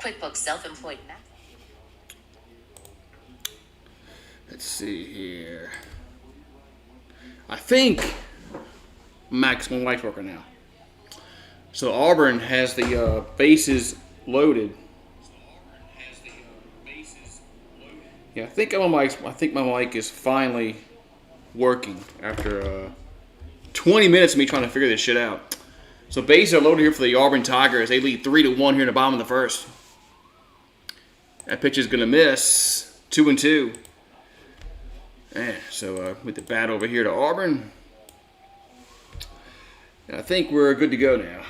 QuickBooks Self-Employed Math. Let's see here. I think Max, my wife's working now. So Auburn has the bases loaded. Yeah, I think my mic is finally working after 20 minutes of me trying to figure this shit out. So bases are loaded here for the Auburn Tigers. They lead 3-1 here in the bottom of the first. That pitch is gonna miss. 2-2. Man, so with the bat over here to Auburn. And I think we're good to go now.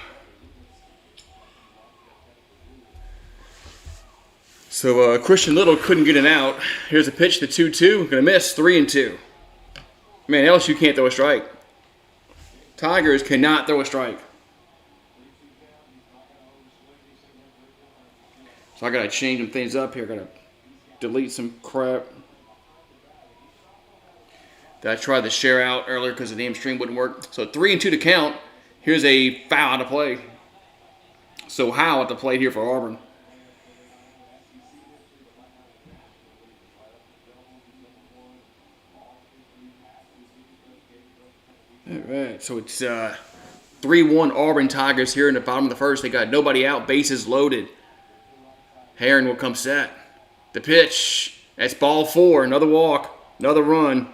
So Christian Little couldn't get it out. Here's a pitch to 2-2. Gonna miss. 3-2. Man, LSU can't throw a strike. Tigers cannot throw a strike. So I gotta change some things up here. Gotta delete some crap that I tried to share out earlier because the damn stream wouldn't work. So 3-2 to count. Here's a foul to play. So Howe at the plate here for Auburn. All right, so it's 3-1 Auburn Tigers here in the bottom of the first. They got nobody out, bases loaded. Herring will come set. The pitch, that's ball 4, another walk, another run.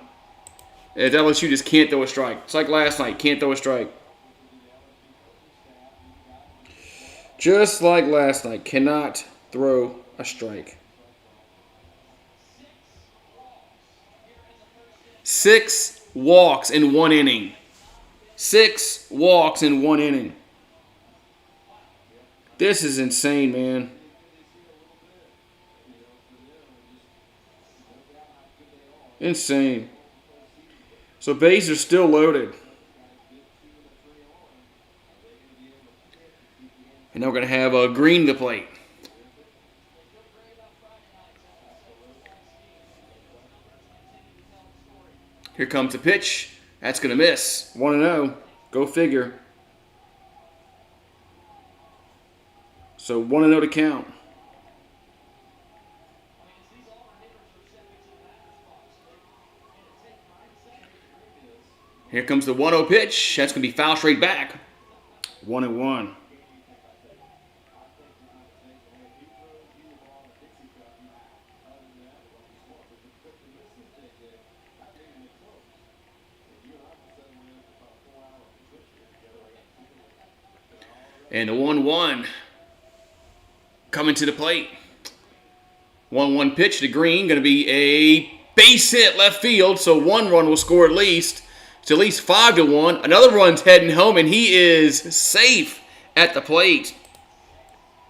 And LSU just can't throw a strike. It's like last night, can't throw a strike. Just like last night, cannot throw a strike. 6 walks in 1 inning. 6 walks in 1 inning. This is insane, man. Insane. So bases are still loaded. And now we're going to have Green to plate. Here comes the pitch. That's going to miss. 1-0. Go figure. So 1-0 to count. Here comes the 1-0 pitch. That's going to be foul straight back. 1-1. And the 1-1 coming to the plate. 1-1 pitch to Green. Going to be a base hit left field. So 1 run will score at least. It's at least 5-1. Another run's heading home, and he is safe at the plate.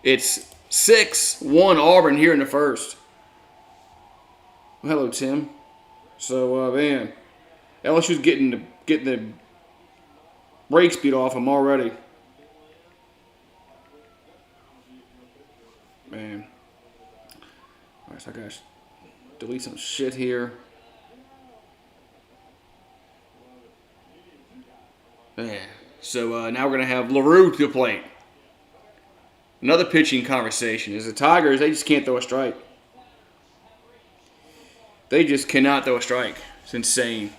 It's 6-1 Auburn here in the first. Well, hello, Tim. So, man, LSU's getting the brake speed off him already. Man. All right, so I gotta delete some shit here. Man. So now we're going to have LaRue to the plate. Another pitching conversation is the Tigers, they just can't throw a strike. They just cannot throw a strike. It's insane.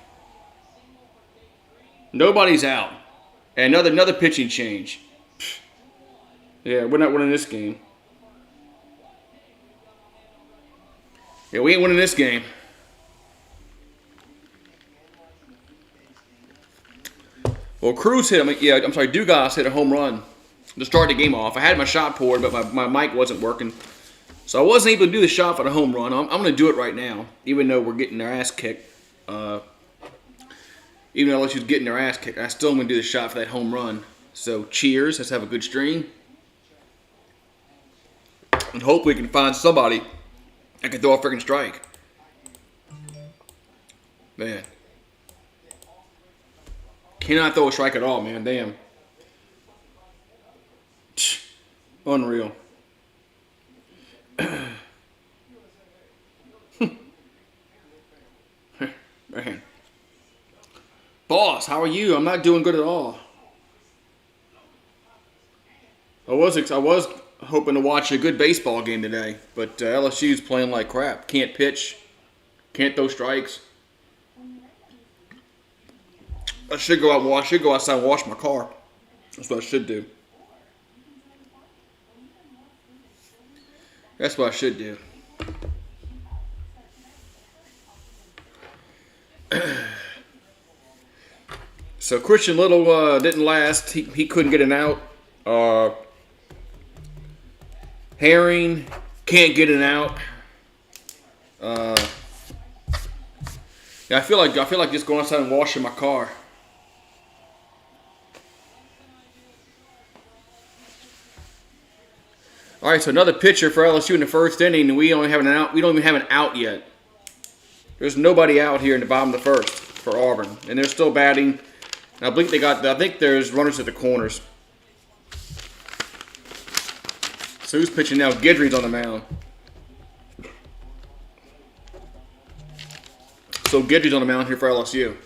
Nobody's out. And another pitching change. Yeah, we're not winning this game. Yeah, we ain't winning this game. Well, Dugas hit a home run to start the game off. I had my shot poured, but my mic wasn't working. So I wasn't able to do the shot for the home run. I'm going to do it right now, even though we're getting our ass kicked. Even though LSU's getting their ass kicked, I still am going to do the shot for that home run. So cheers. Let's have a good stream. And hope we can find somebody that can throw a freaking strike. Man. Cannot throw a strike at all, man. Damn. Unreal. Man. Boss, how are you? I'm not doing good at all. I was hoping to watch a good baseball game today, but LSU's playing like crap. Can't pitch, can't throw strikes. I should go outside and wash my car. That's what I should do. That's what I should do. So Christian Little didn't last. He couldn't get an out. Herring can't get an out. Yeah, I feel like just going outside and washing my car. All right, so another pitcher for LSU in the first inning, and we only have an out. We don't even have an out yet. There's nobody out here in the bottom of the first for Auburn, and they're still batting. I think I think there's runners at the corners. So who's pitching now? Guidry's on the mound. So Guidry's on the mound here for LSU.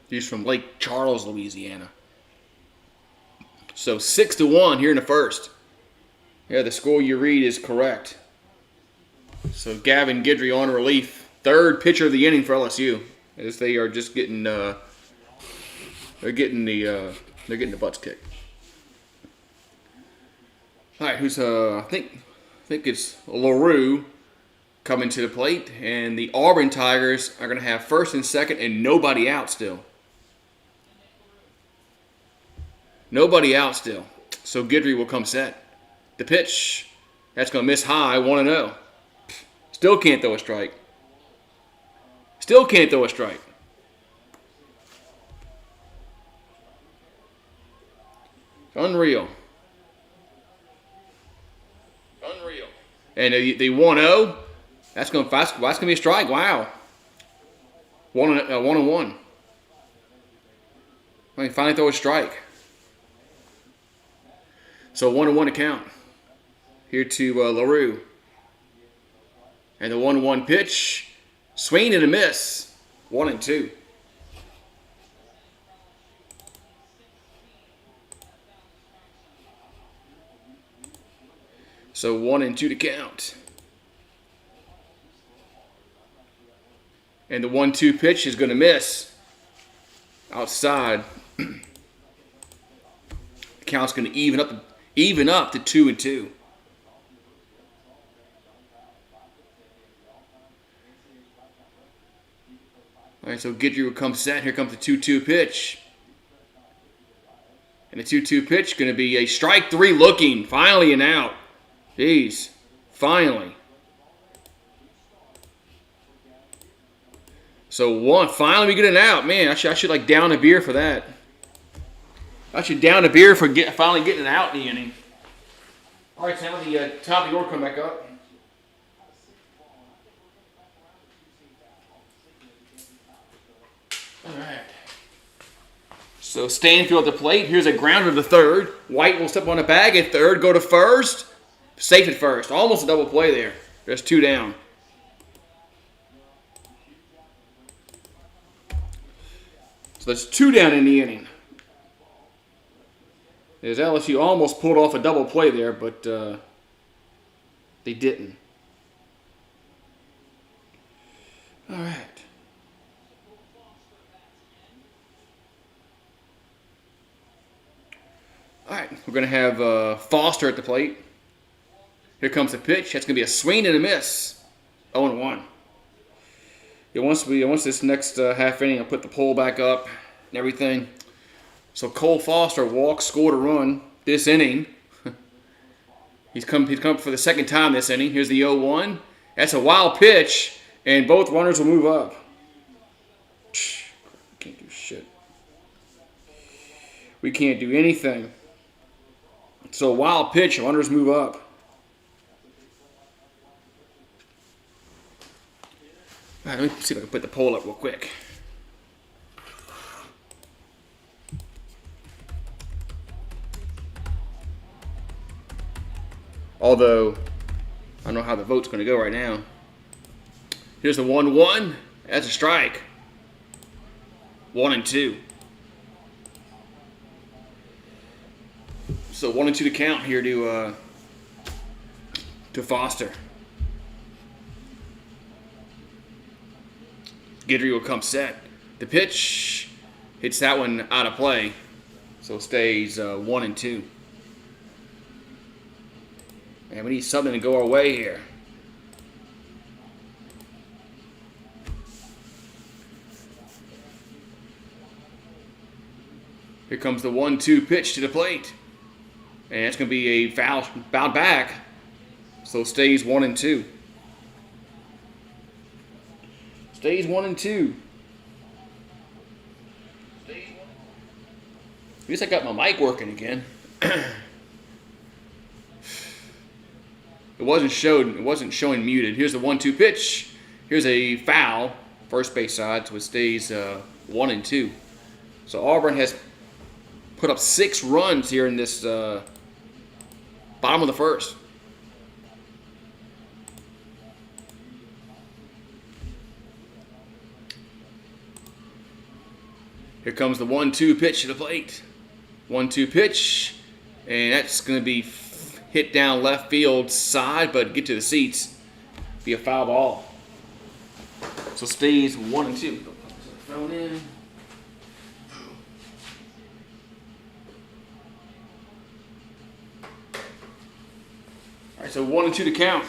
He's from Lake Charles, Louisiana. So 6-1 here in the first. Yeah, the score you read is correct. So Gavin Guidry on relief. Third pitcher of the inning for LSU, as they are just getting they're getting the butts kicked. All right, who's I think it's LaRue coming to the plate, and the Auburn Tigers are going to have first and second and nobody out still. Nobody out still. So Guidry will come set. The pitch, that's going to miss high, 1-0. Still can't throw a strike. Still can't throw a strike. Unreal. And the 1-0, that's going to be a strike. Wow. 1-1. I mean, finally throw a strike. So 1-1 to count. Here to LaRue. And the 1-1 pitch. Swing and a miss. 1-2. So 1-2 to count. And the 1-2 pitch is going to miss. Outside. The count's going to even up to 2-2. All right, so Guidry will come set. Here comes the 2-2 pitch. And the 2-2 pitch going to be a strike three looking. Finally an out. Jeez. Finally. So finally we get an out. Man, I should like down a beer for that. I should down a beer for finally getting an out in the inning. All right, Sam, the top of your come back up. All right. So Stanfield at the plate. Here's a grounder to third. White will step on the bag at third. Go to first. Safe at first. Almost a double play there. There's two down. So there's two down in the inning. As LSU almost pulled off a double play there, but they didn't. All right. All right, we're going to have Foster at the plate. Here comes the pitch. That's going to be a swing and a miss. 0-1. Yeah, once this next half inning, I'll put the poll back up and everything. So Cole Foster walked, scored a run this inning. He's come for the second time this inning. Here's the 0-1. That's a wild pitch, and both runners will move up. Can't do shit. We can't do anything. So a wild pitch, runners move up. All right, let me see if I can put the poll up real quick. Although, I don't know how the vote's going to go right now. Here's the 1-1. That's a strike. 1-2. So 1-2 to count here to Foster. Guidry will come set. The pitch hits that one out of play, so it stays 1-2. And we need something to go our way here. Here comes the 1-2 pitch to the plate. And it's going to be a foul back. So it stays 1-2. Stays 1-2. At least I got my mic working again. It wasn't showing muted. Here's the 1-2 pitch. Here's a foul, first base side, so it stays 1-2. So Auburn has put up 6 runs here in this bottom of the first. Here comes the 1-2 pitch to the plate. 1-2 pitch, and that's going to be hit down left field side, but get to the seats. Be a foul ball. So stays 1-2. Phone in. All right, so 1-2 to count.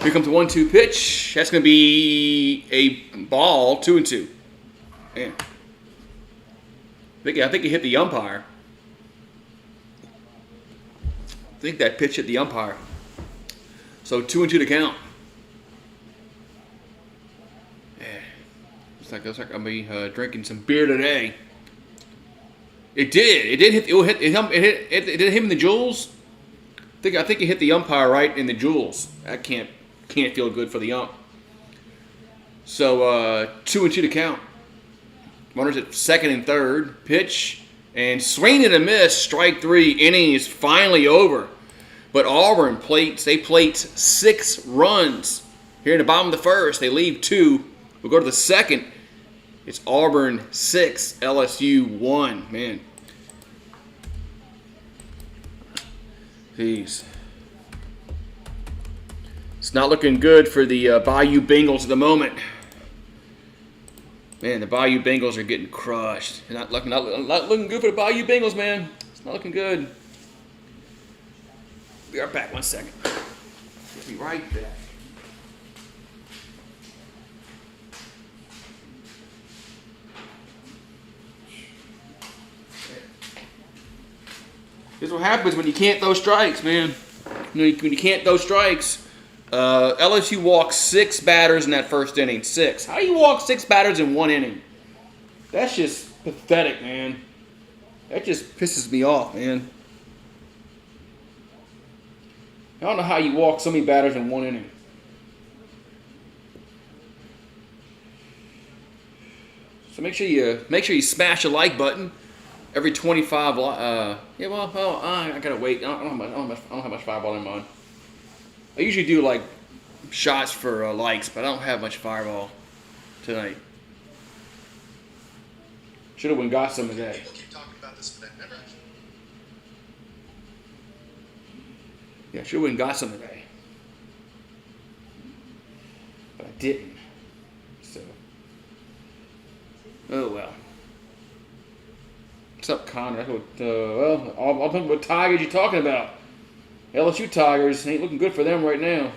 Here comes the 1-2 pitch. That's going to be a ball, 2-2. Man. I think he hit the umpire. I think that pitch hit the umpire. So 2-2 to count. Yeah. Looks like I'm gonna be drinking some beer today. It did. It did hit. It did hit him in the jewels. I think it hit the umpire right in the jewels. That can't feel good for the ump. So 2-2 to count. Runners at second and third. Pitch and swing and a miss. Strike 3. Inning is finally over. But Auburn plate 6 runs here in the bottom of the first. They leave 2. We'll go to the second. It's Auburn 6, LSU 1. Man. Jeez. It's not looking good for the Bayou Bengals at the moment. Man, the Bayou Bengals are getting crushed. Not looking good for the Bayou Bengals, man. It's not looking good. Be right back. 1 second. Be right back. This is what happens when you can't throw strikes, man. When you can't throw strikes. LSU walked 6 batters in that first inning. 6. How do you walk 6 batters in 1 inning? That's just pathetic, man. That just pisses me off, man. I don't know how you walk so many batters in 1 inning. So make sure you smash the like button every 25. I gotta wait. I don't have much fireball in mine. I usually do like shots for likes, but I don't have much fireball tonight. Should have went got some today. People keep talking about this, but I've never. Yeah, should have went got some today, but I didn't. So, oh well. What's up, Connor? I'll talk about Tigers you're talking about. LSU Tigers ain't looking good for them right now.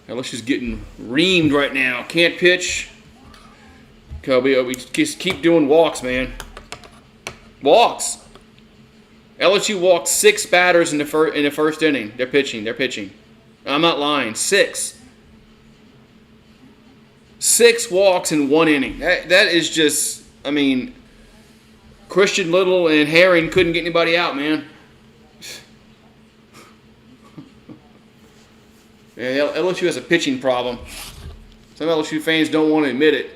LSU's getting reamed right now. Can't pitch. We just keep doing walks, man. Walks. LSU walked 6 batters in the first inning. They're pitching. I'm not lying. 6. 6 walks in 1 inning. That is just, I mean, Christian Little and Herring couldn't get anybody out, man. Yeah, LSU has a pitching problem. Some LSU fans don't want to admit it,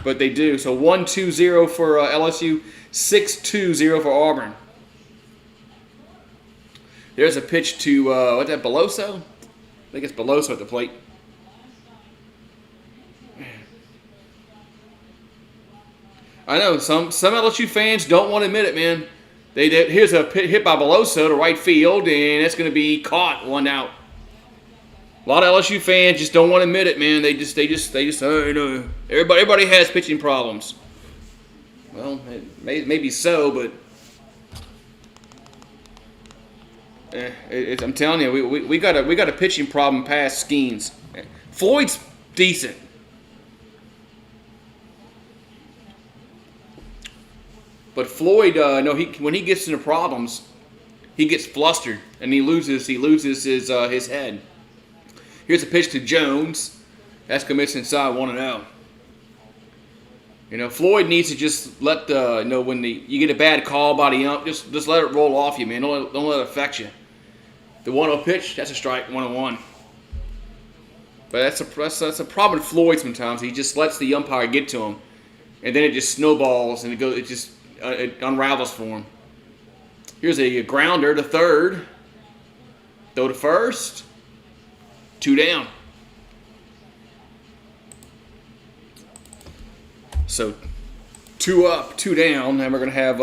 but they do. So 1-2-0 for LSU, 6-2-0 for Auburn. There's a pitch to, what's that, Beloso? I think it's Beloso at the plate. I know some LSU fans don't want to admit it, man. Here's a hit by Beloso to right field, and it's going to be caught, 1 out. A lot of LSU fans just don't want to admit it, man. They just you know, everybody has pitching problems. Well, maybe so, but I'm telling you, we got a pitching problem past Skeens. Floyd's decent. But Floyd, when he gets into problems, he gets flustered and he loses his head. Here's a pitch to Jones. That's going to miss inside 1-0. You know, Floyd needs to just let when you get a bad call by the ump, just let it roll off you, man. Don't let it affect you. The 1-0 pitch, that's a strike, 1-1. But that's a problem with Floyd sometimes. He just lets the umpire get to him, and then it just snowballs and it unravels for him. Here's a grounder to third. Throw to first. 2 down. So 2 up, 2 down, and we're going to have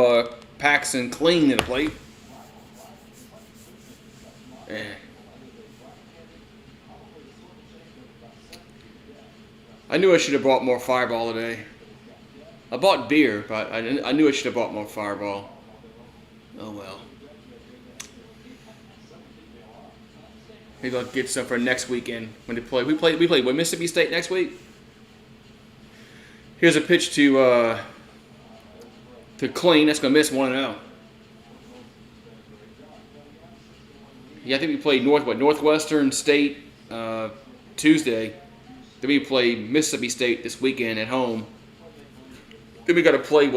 Paxton clean in the plate. I knew I should have brought more Fireball today. I bought beer, but I knew I should have bought more Fireball. Oh well. Maybe I'll get some for next weekend when they play. We play with Mississippi State next week. Here's a pitch to Clean. That's gonna miss 1-0. Yeah, I think we played Northwestern State Tuesday. Then we play Mississippi State this weekend at home. Then we got to play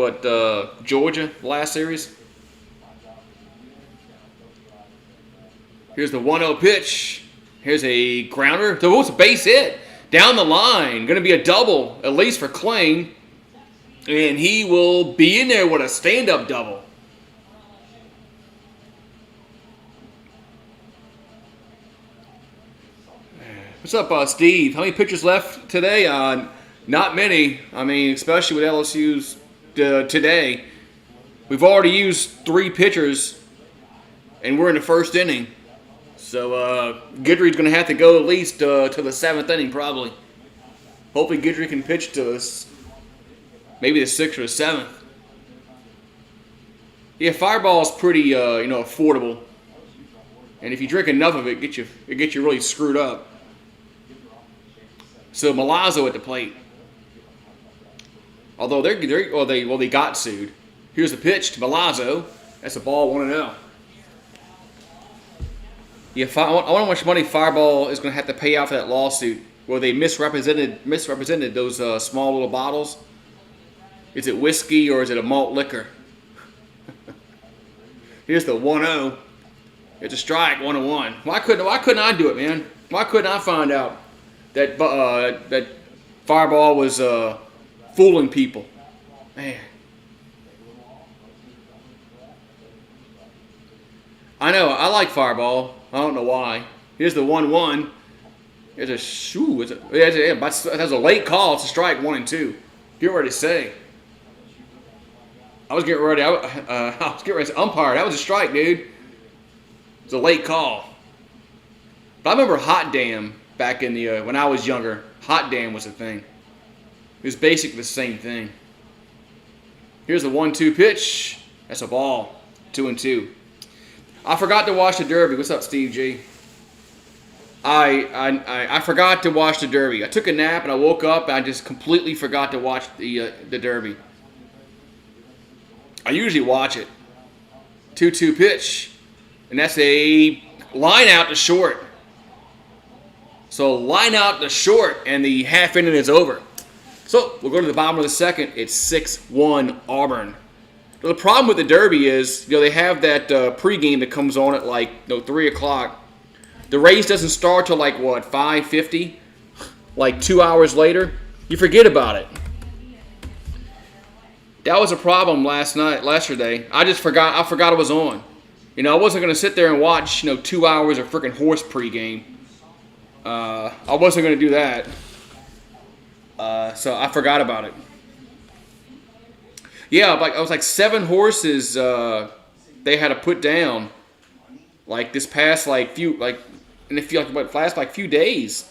Georgia last series. Here's the 1-0 pitch. Here's a grounder. So it's a base hit down the line. Going to be a double at least for Kling, and he will be in there with a stand-up double. What's up, Steve? How many pitchers left today? Not many. I mean, especially with LSU's today. We've already used 3 pitchers, and we're in the first inning. So Guidry's going to have to go at least to the 7th inning, probably. Hopefully Guidry can pitch to us maybe the 6th or the 7th. Yeah, Fireball is pretty affordable, and if you drink enough of it, it gets you really screwed up. So Milazzo at the plate. Although they got sued. Here's the pitch to Milazzo. That's a ball, 1-0. Yeah, I wonder how much money Fireball is going to have to pay out for that lawsuit where they misrepresented those small little bottles. Is it whiskey or is it a malt liquor? Here's the 1-0. It's a strike, 1-1. Why couldn't I do it, man? Why couldn't I find out that Fireball was fooling people? Man. I know, I like Fireball. I don't know why. Here's the 1-1. It's a late call. It's a strike, 1-2. Get ready to say. I was getting ready to umpire. That was a strike, dude. It's a late call. But I remember Hot Damn back in the when I was younger. Hot Damn was a thing. It was basically the same thing. Here's the 1-2 pitch. That's a ball. 2-2. I forgot to watch the Derby. What's up, Steve G? I forgot to watch the Derby. I took a nap and I woke up and I just completely forgot to watch the Derby. I usually watch it. 2-2 pitch. And that's a line out to short. So line out to short and the half inning is over. So we'll go to the bottom of the second. It's 6-1 Auburn. The problem with the Derby is, they have that pregame that comes on at 3 o'clock. The race doesn't start till 5:50, 2 hours later. You forget about it. That was a problem yesterday. I forgot it was on. I wasn't going to sit there and watch 2 hours of freaking horse pregame. I wasn't going to do that. So I forgot about it. Yeah, like I was like 7 horses. They had to put down like this past like few like, and it feel like what last like few days.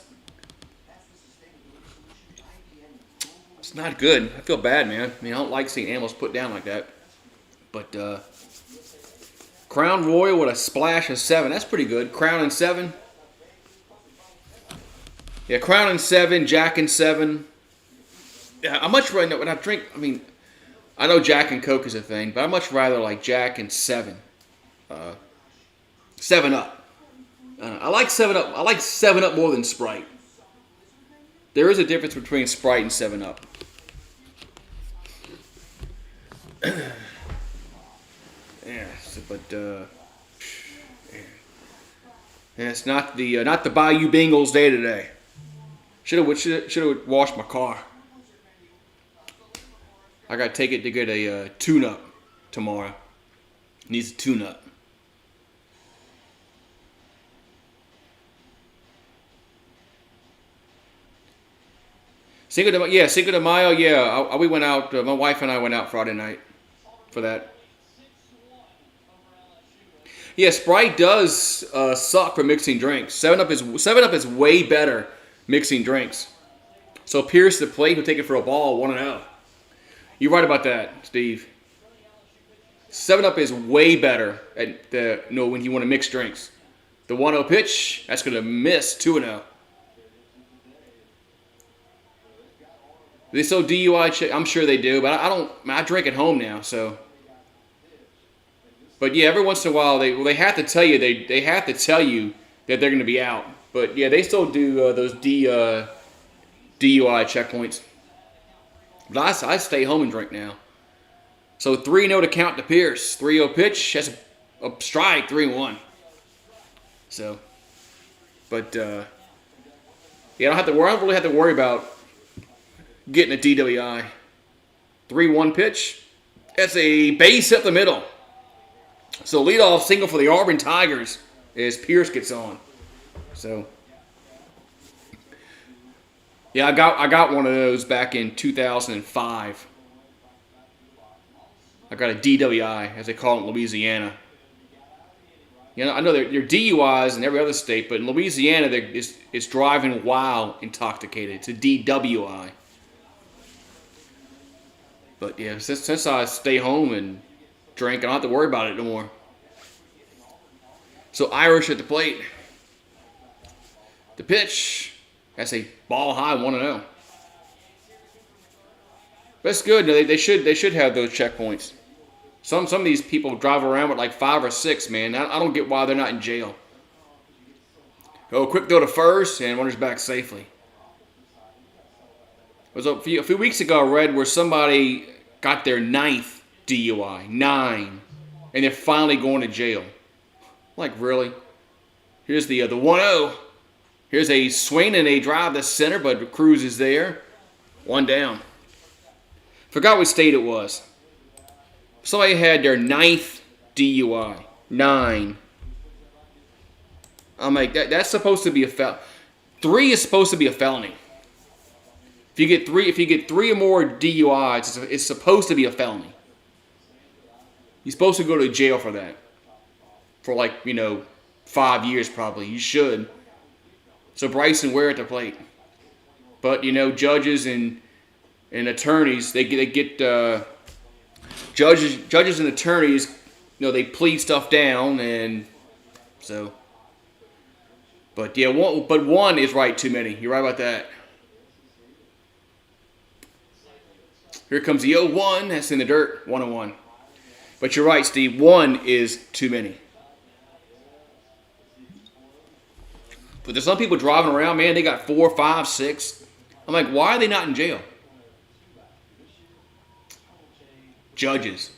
It's not good. I feel bad, man. I mean, I don't like seeing animals put down like that. But Crown Royal with a splash of 7. That's pretty good. Crown and 7. Yeah, Crown and 7, Jack and 7. Yeah, I much rather when I drink. I mean, I know Jack and Coke is a thing, but I much rather like Jack and 7. 7 Up. I like 7 Up. I like 7 Up more than Sprite. There is a difference between Sprite and 7 Up. Yeah, but yeah, it's not the Bayou Bengals day today. Should have washed my car. I gotta take it to get a tune-up tomorrow. Needs a tune-up. Cinco de Mayo. Yeah, we went out. My wife and I went out Friday night for that. Yeah, Sprite does suck for mixing drinks. 7 Up is way better mixing drinks. So Pierce the plate will take it for a ball 1-0. You're right about that, Steve. 7 Up is way better at when you want to mix drinks. The 1-0 pitch, that's gonna miss 2-0. They still DUI check. I'm sure they do, but I don't. I drink at home now, so. But yeah, every once in a while they have to tell you they have to tell you that they're going to be out. But yeah, they still do those DUI checkpoints. But I stay home and drink now. So 3-0 to count to Pierce. 3-0 pitch. That's a strike. 3-1. So, but yeah, I don't really have to worry about getting a DWI. 3-1 pitch. That's a base up the middle. So leadoff single for the Auburn Tigers as Pierce gets on. So yeah, I got one of those back in 2005. I got a DWI, as they call it in Louisiana. You know, I know there are DUIs in every other state, but in Louisiana, it's driving while intoxicated. It's a DWI. But yeah, since I stay home and drink, I don't have to worry about it no more. So Irish at the plate. The pitch. That's a ball high 1-0. That's good. They should have those checkpoints. Some of these people drive around with like 5 or 6, man. I don't get why they're not in jail. Oh, quick throw to first, and runners back safely. It was a few weeks ago I read where somebody got their 9th DUI. 9. And they're finally going to jail. Like, really? Here's the 1-0. Here's a swing and a drive to center, but Cruz is there. 1 down. Forgot what state it was. Somebody had their 9th DUI. 9. I'm like, that's supposed to be a felony. 3 is supposed to be a felony. If you get 3 or more DUIs, it's supposed to be a felony. You're supposed to go to jail for that. For 5 years probably. You should. So Bryson Ware at the plate. But judges and attorneys, they get judges and attorneys, they plead stuff down, and so. But yeah, one is right too many. You're right about that. Here comes the 0-1. That's in the dirt. 1-1. But you're right, Steve. 1 is too many. But there's some people driving around, man, they got 4, 5, 6. I'm like, why are they not in jail? Judges.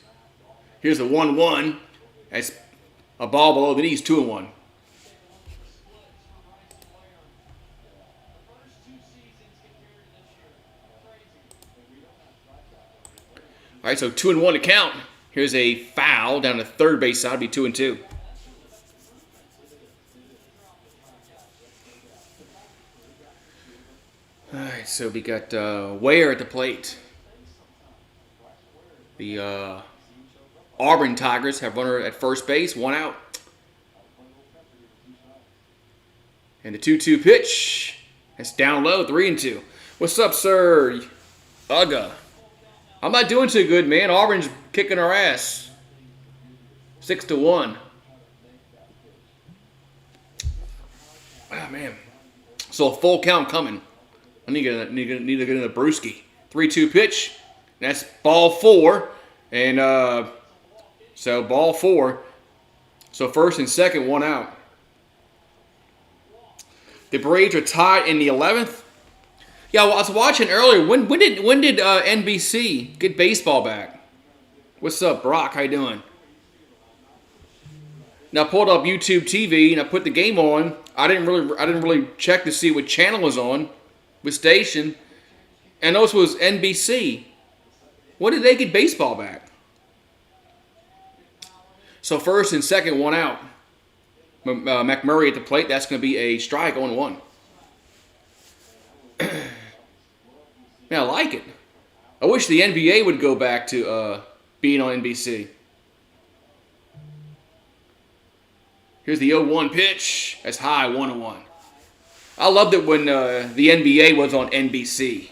Here's the 1-1. That's a ball below the knees, 2-1. All right, so 2-1 to count. Here's a foul down the third base side. It'd be 2-2. All right, so we got Ware at the plate. The Auburn Tigers have runner at first base, 1 out. And the 2-2 pitch. It's down low, 3-2. What's up, sir? Ugga. I'm not doing too good, man. Auburn's kicking our ass. 6-1. Ah, man. So a full count coming. I need to get in the brewski. 3-2 pitch. That's ball 4. And so ball 4. So first and second, 1 out. The Braves are tied in the 11th. Yeah, well, I was watching earlier. When did NBC get baseball back? What's up, Brock? How you doing? Now I pulled up YouTube TV and I put the game on. I didn't really check to see what channel was on, what station, and those was NBC. When did they get baseball back? So first and second, 1 out. McMurray at the plate. That's going to be a strike, 0-1. Man, I like it. I wish the NBA would go back to being on NBC. Here's the 0-1 pitch. That's high, 1-1. I loved it when the NBA was on NBC.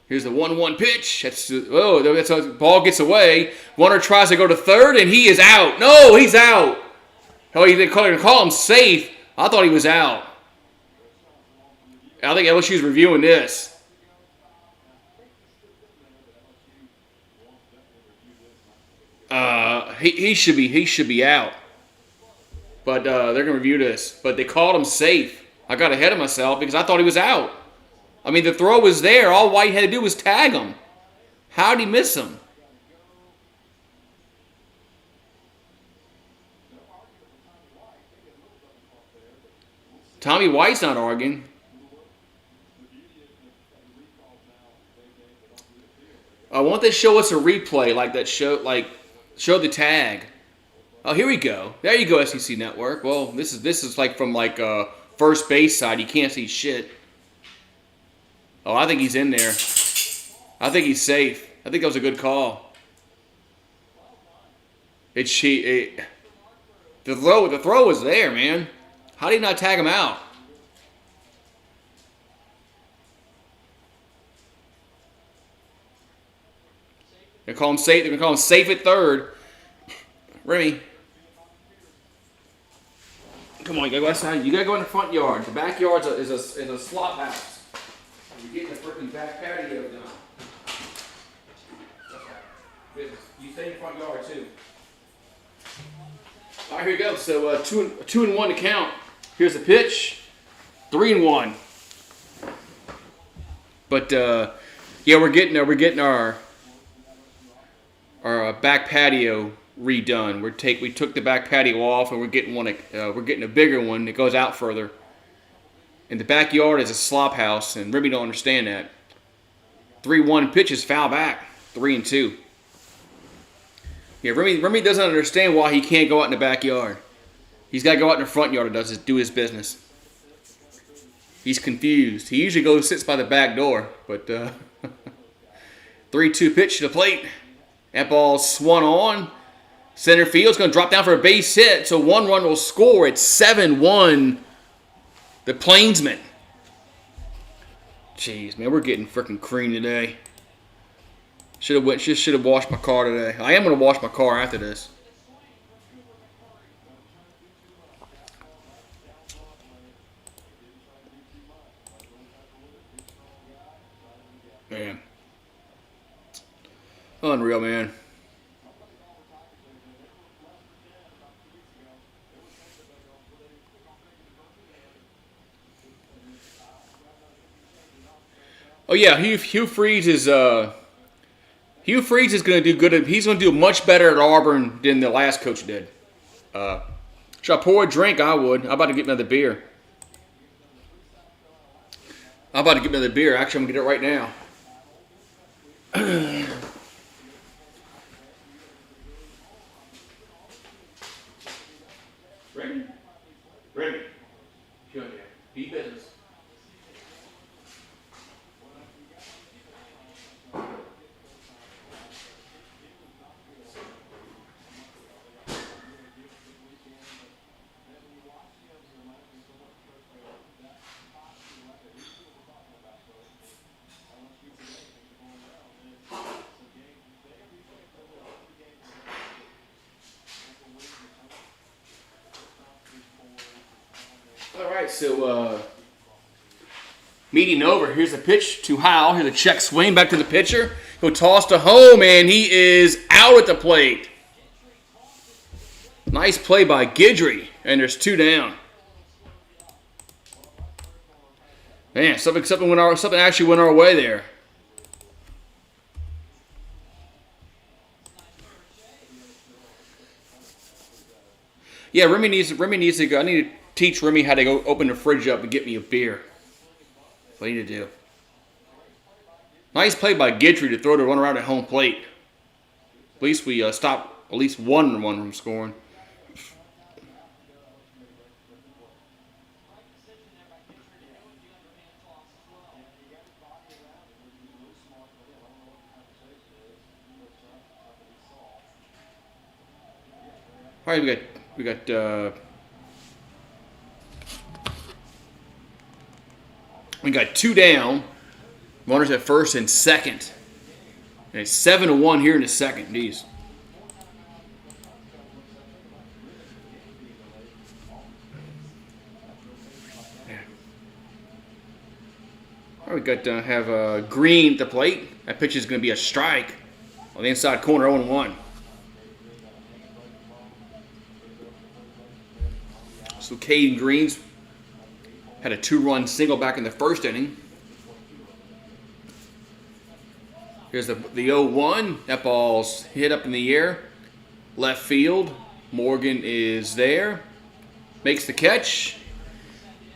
Here's the 1-1 pitch. That's a ball gets away. Runner tries to go to third, and he is out. No, he's out. Oh, they call him safe. I thought he was out. I think LSU's reviewing this. He should be out. But they're gonna review this. But they called him safe. I got ahead of myself because I thought he was out. I mean, the throw was there. All White had to do was tag him. How did he miss him? Tommy White's not arguing. I want they to show us a replay like that show the tag. Oh, here we go. There you go, SEC Network. Well, this is like from first base side. You can't see shit. Oh, I think he's in there. I think he's safe. I think that was a good call. The throw was there, man. How did he not tag him out? They're going to call him safe at third. Remy. Come on, you gotta go outside. You gotta go in the front yard. The backyard is a slop house. You're getting the freaking back patio done. You stay in the front yard too. All right, here we go. So 2-1 to count. Here's the pitch. 3-1. But yeah, we're getting our back patio redone. We took the back patio off, and we're getting a bigger one that goes out further. And the backyard is a slop house, and Remy don't understand that. 3-1 pitches, foul back. 3-2. Yeah, Remy doesn't understand why he can't go out in the backyard. He's got to go out in the front yard and do his business. He's confused. He usually sits by the back door, but 3-2 pitch to the plate. That ball's swung on. Center field's going to drop down for a base hit, so 1 run will score. It's 7-1. The Plainsmen. Jeez, man, we're getting freaking creamed today. Should have washed my car today. I am going to wash my car after this. Man. Unreal, man. Oh yeah, Hugh Freeze is going to do good. He's going to do much better at Auburn than the last coach did. Should I pour a drink? I would. I'm about to get another beer. Actually, I'm going to get it right now. Ready? Ready. Go ahead. Be business. All right, so meeting over. Here's the pitch to Howell. Here's a check swing back to the pitcher. He'll toss to home, and he is out at the plate. Nice play by Guidry, and there's 2 down. Man, something actually went our way there. Yeah, Remy needs to go. I need to teach Remy how to go open the fridge up and get me a beer. That's what I need to do. Nice play by Guidry to throw the runner out at home plate. At least we stop at least one run from scoring. All right, we got 2 down. Runners at first and second. And it's 7-1 here in the second. Jeez. All right, we got to have Green at the plate. That pitch is going to be a strike on the inside corner, 0-1. So Caden Green's had a 2-run single back in the first inning. Here's the 0-1. That ball's hit up in the air. Left field. Morgan is there. Makes the catch.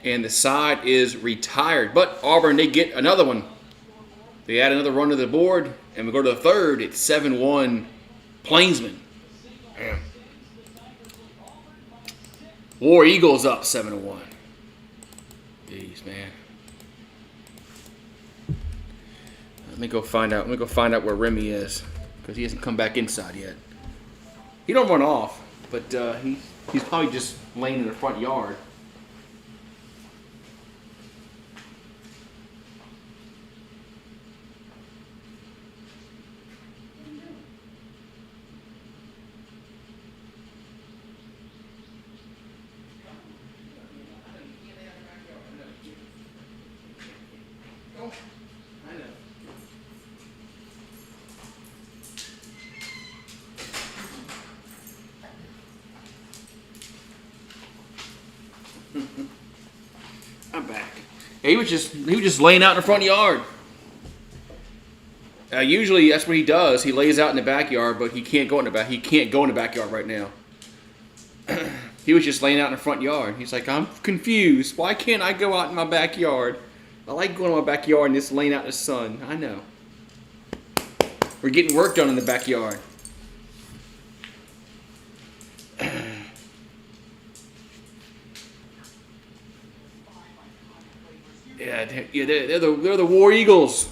And the side is retired. But Auburn, they get another one. They add another run to the board. And we go to the third. It's 7-1 Plainsman. Damn. War Eagles up 7-1. Jeez, man. Let me go find out where Remy is, because he hasn't come back inside yet. He don't run off, but he's probably just laying in the front yard. I'm back. Yeah, he was just laying out in the front yard. Usually that's what he does. He lays out in the backyard, but he can't go in the back. He can't go in the backyard right now. He was just laying out in the front yard. He's like, I'm confused. Why can't I go out in my backyard? I like going in my backyard and just laying out in the sun. I know. We're getting work done in the backyard. They're the War Eagles.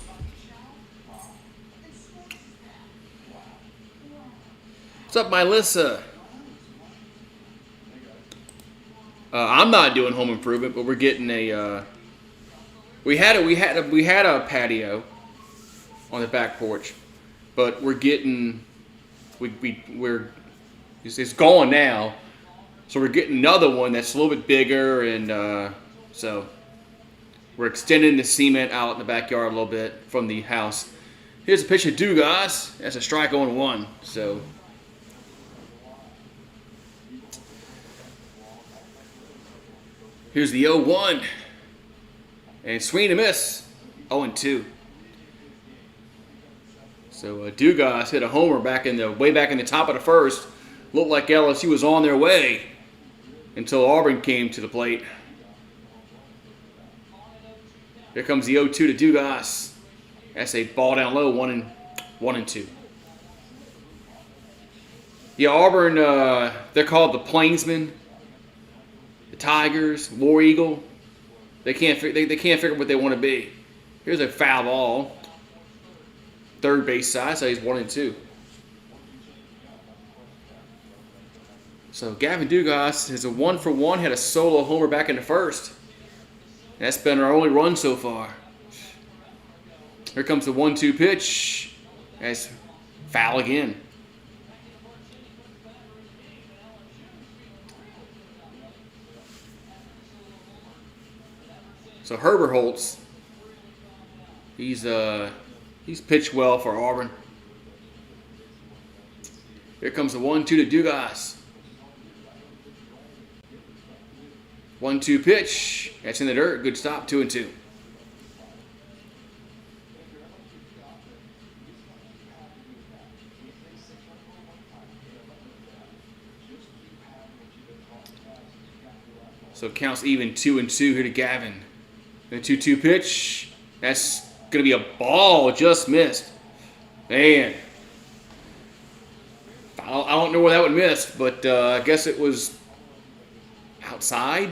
What's up, Melissa? I'm not doing home improvement, but we're getting a. We had a patio on the back porch, but we're getting it's gone now, so we're getting another one that's a little bit bigger, and so we're extending the cement out in the backyard a little bit from the house. Here's a pitch of Dugas. That's a strike on 1. So. Here's the 0-1. And swing and miss. 0-2. So Dugas hit a homer way back in the top of the first. Looked like LSU was on their way until Auburn came to the plate. Here comes the 0-2 to Dugas. That's a ball down low, 1-2. Yeah, Auburn, they're called the Plainsmen. Tigers, War Eagle. They can't figure what they want to be. Here's a foul ball. Third base side, so he's 1-2. So Gavin Dugas is a 1-for-1, had a solo homer back in the first. That's been our only run so far. Here comes the 1-2 pitch. That's foul again. So Herbert Holtz, he's pitched well for Auburn. Here comes the 1-2 to Dugas. 1-2 pitch. That's in the dirt. Good stop. 2-2. So it counts even 2-2 here to Gavin. The 2-2 pitch. That's going to be a ball. Just missed. Man. I don't know where that would miss, but I guess it was outside.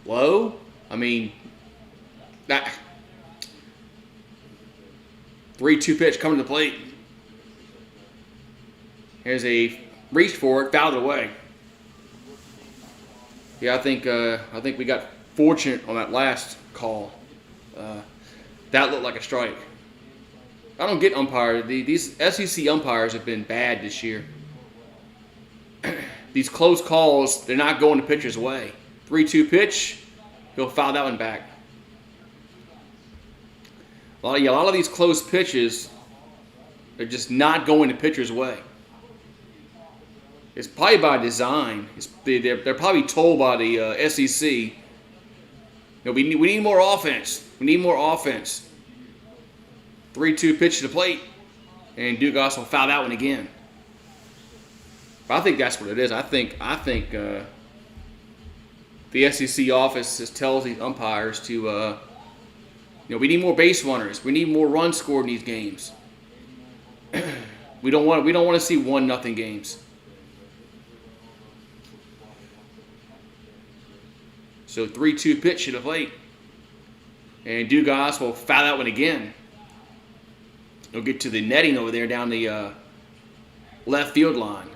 Low. I mean, that 3-2 pitch coming to the plate. Here's a reach for it, fouled it away. Yeah, I think we got fortunate on that last call. That looked like a strike. I don't get umpires. These SEC umpires have been bad this year. These close calls, they're not going the pitcher's way. 3-2 pitch, he'll foul that one back. A lot of these close pitches, they're just not going the pitcher's way. It's probably by design. They're probably told by the SEC, we need more offense. We need more offense. 3-2 pitch to the plate, and Dugas will foul that one again. But I think that's what it is. I think the SEC office just tells these umpires to, we need more base runners. We need more runs scored in these games. We don't want to see 1-0 games. So 3-2 pitch to the plate, and Dugas will foul that one again. He'll get to the netting over there down the left field line.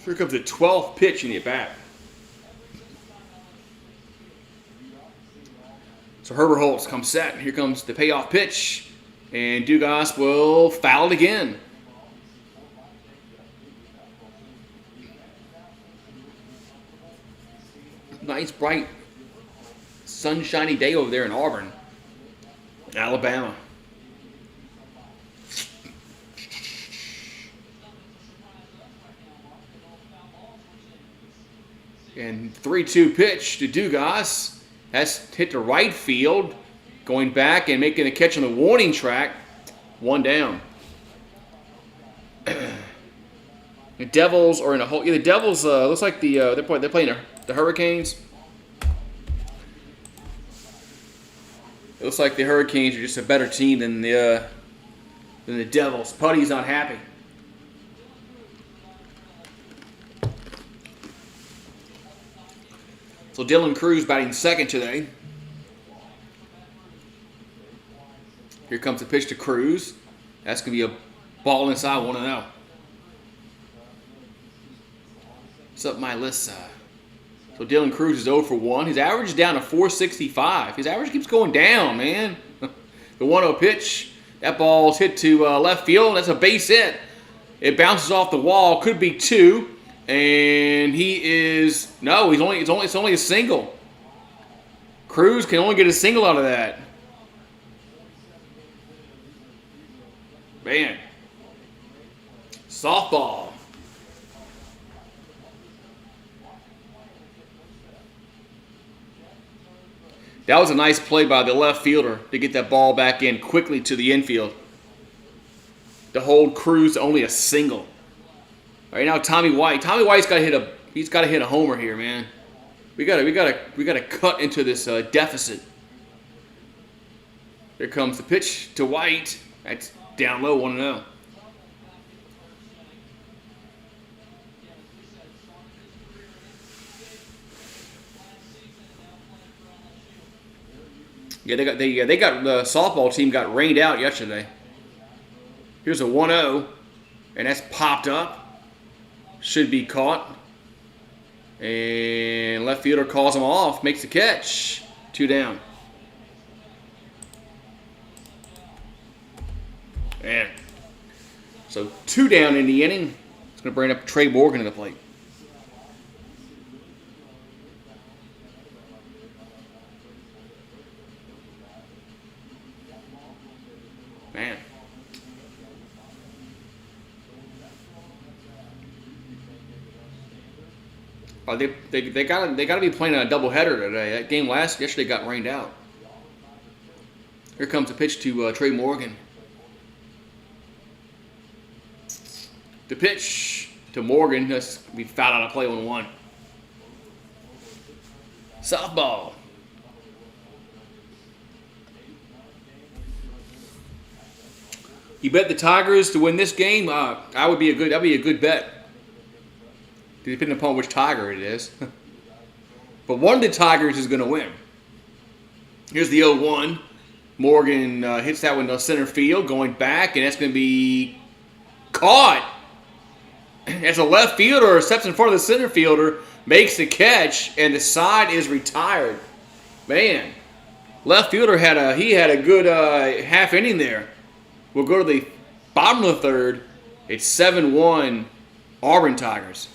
Here comes the 12th pitch in the at-bat. So Herbert Holtz comes set. Here comes the payoff pitch, and Dugas will foul it again. Nice, bright, sunshiny day over there in Auburn, Alabama. And 3-2 pitch to Dugas. That's hit to right field. Going back and making a catch on the warning track. 1 down. The Devils are in a hole. Yeah, the Devils looks like they're playing the Hurricanes. It looks like the Hurricanes are just a better team than the Devils. Putty's not happy. So Dylan Cruz batting second today. Here comes the pitch to Cruz. That's going to be a ball inside 1-0. What's up, my list? So Dylan Cruz is 0-for-1. His average is down to 465. His average keeps going down, man. The 1-0 pitch. That ball's hit to left field. That's a base hit. It bounces off the wall. Could be 2. And it's only a single. Cruz can only get a single out of that. Man. Softball. That was a nice play by the left fielder to get that ball back in quickly to the infield. To hold Cruz to only a single. All right, now Tommy White. Tommy White's got to hit a homer here, man. We got to cut into this deficit. Here comes the pitch to White. That's down low, 1-0. Yeah, they got the softball team got rained out yesterday. Here's a 1-0, and that's popped up. Should be caught. And left fielder calls him off, makes the catch. 2 down. Man. So 2 down in the inning. It's going to bring up Trey Morgan to the plate. Man. They gotta be playing a doubleheader today. That game yesterday got rained out. Here comes a pitch to Trey Morgan. The pitch to Morgan. That's be fouled out of play 1-1. Softball. You bet the Tigers to win this game? That'd be a good bet. Depending upon which Tiger it is. But one of the Tigers is going to win. Here's the 0-1. Morgan hits that one to center field, going back, and that's going to be caught. As a left fielder steps in front of the center fielder, makes the catch, and the side is retired. Man, left fielder had a good half inning there. We'll go to the bottom of the third. It's 7-1 Auburn Tigers.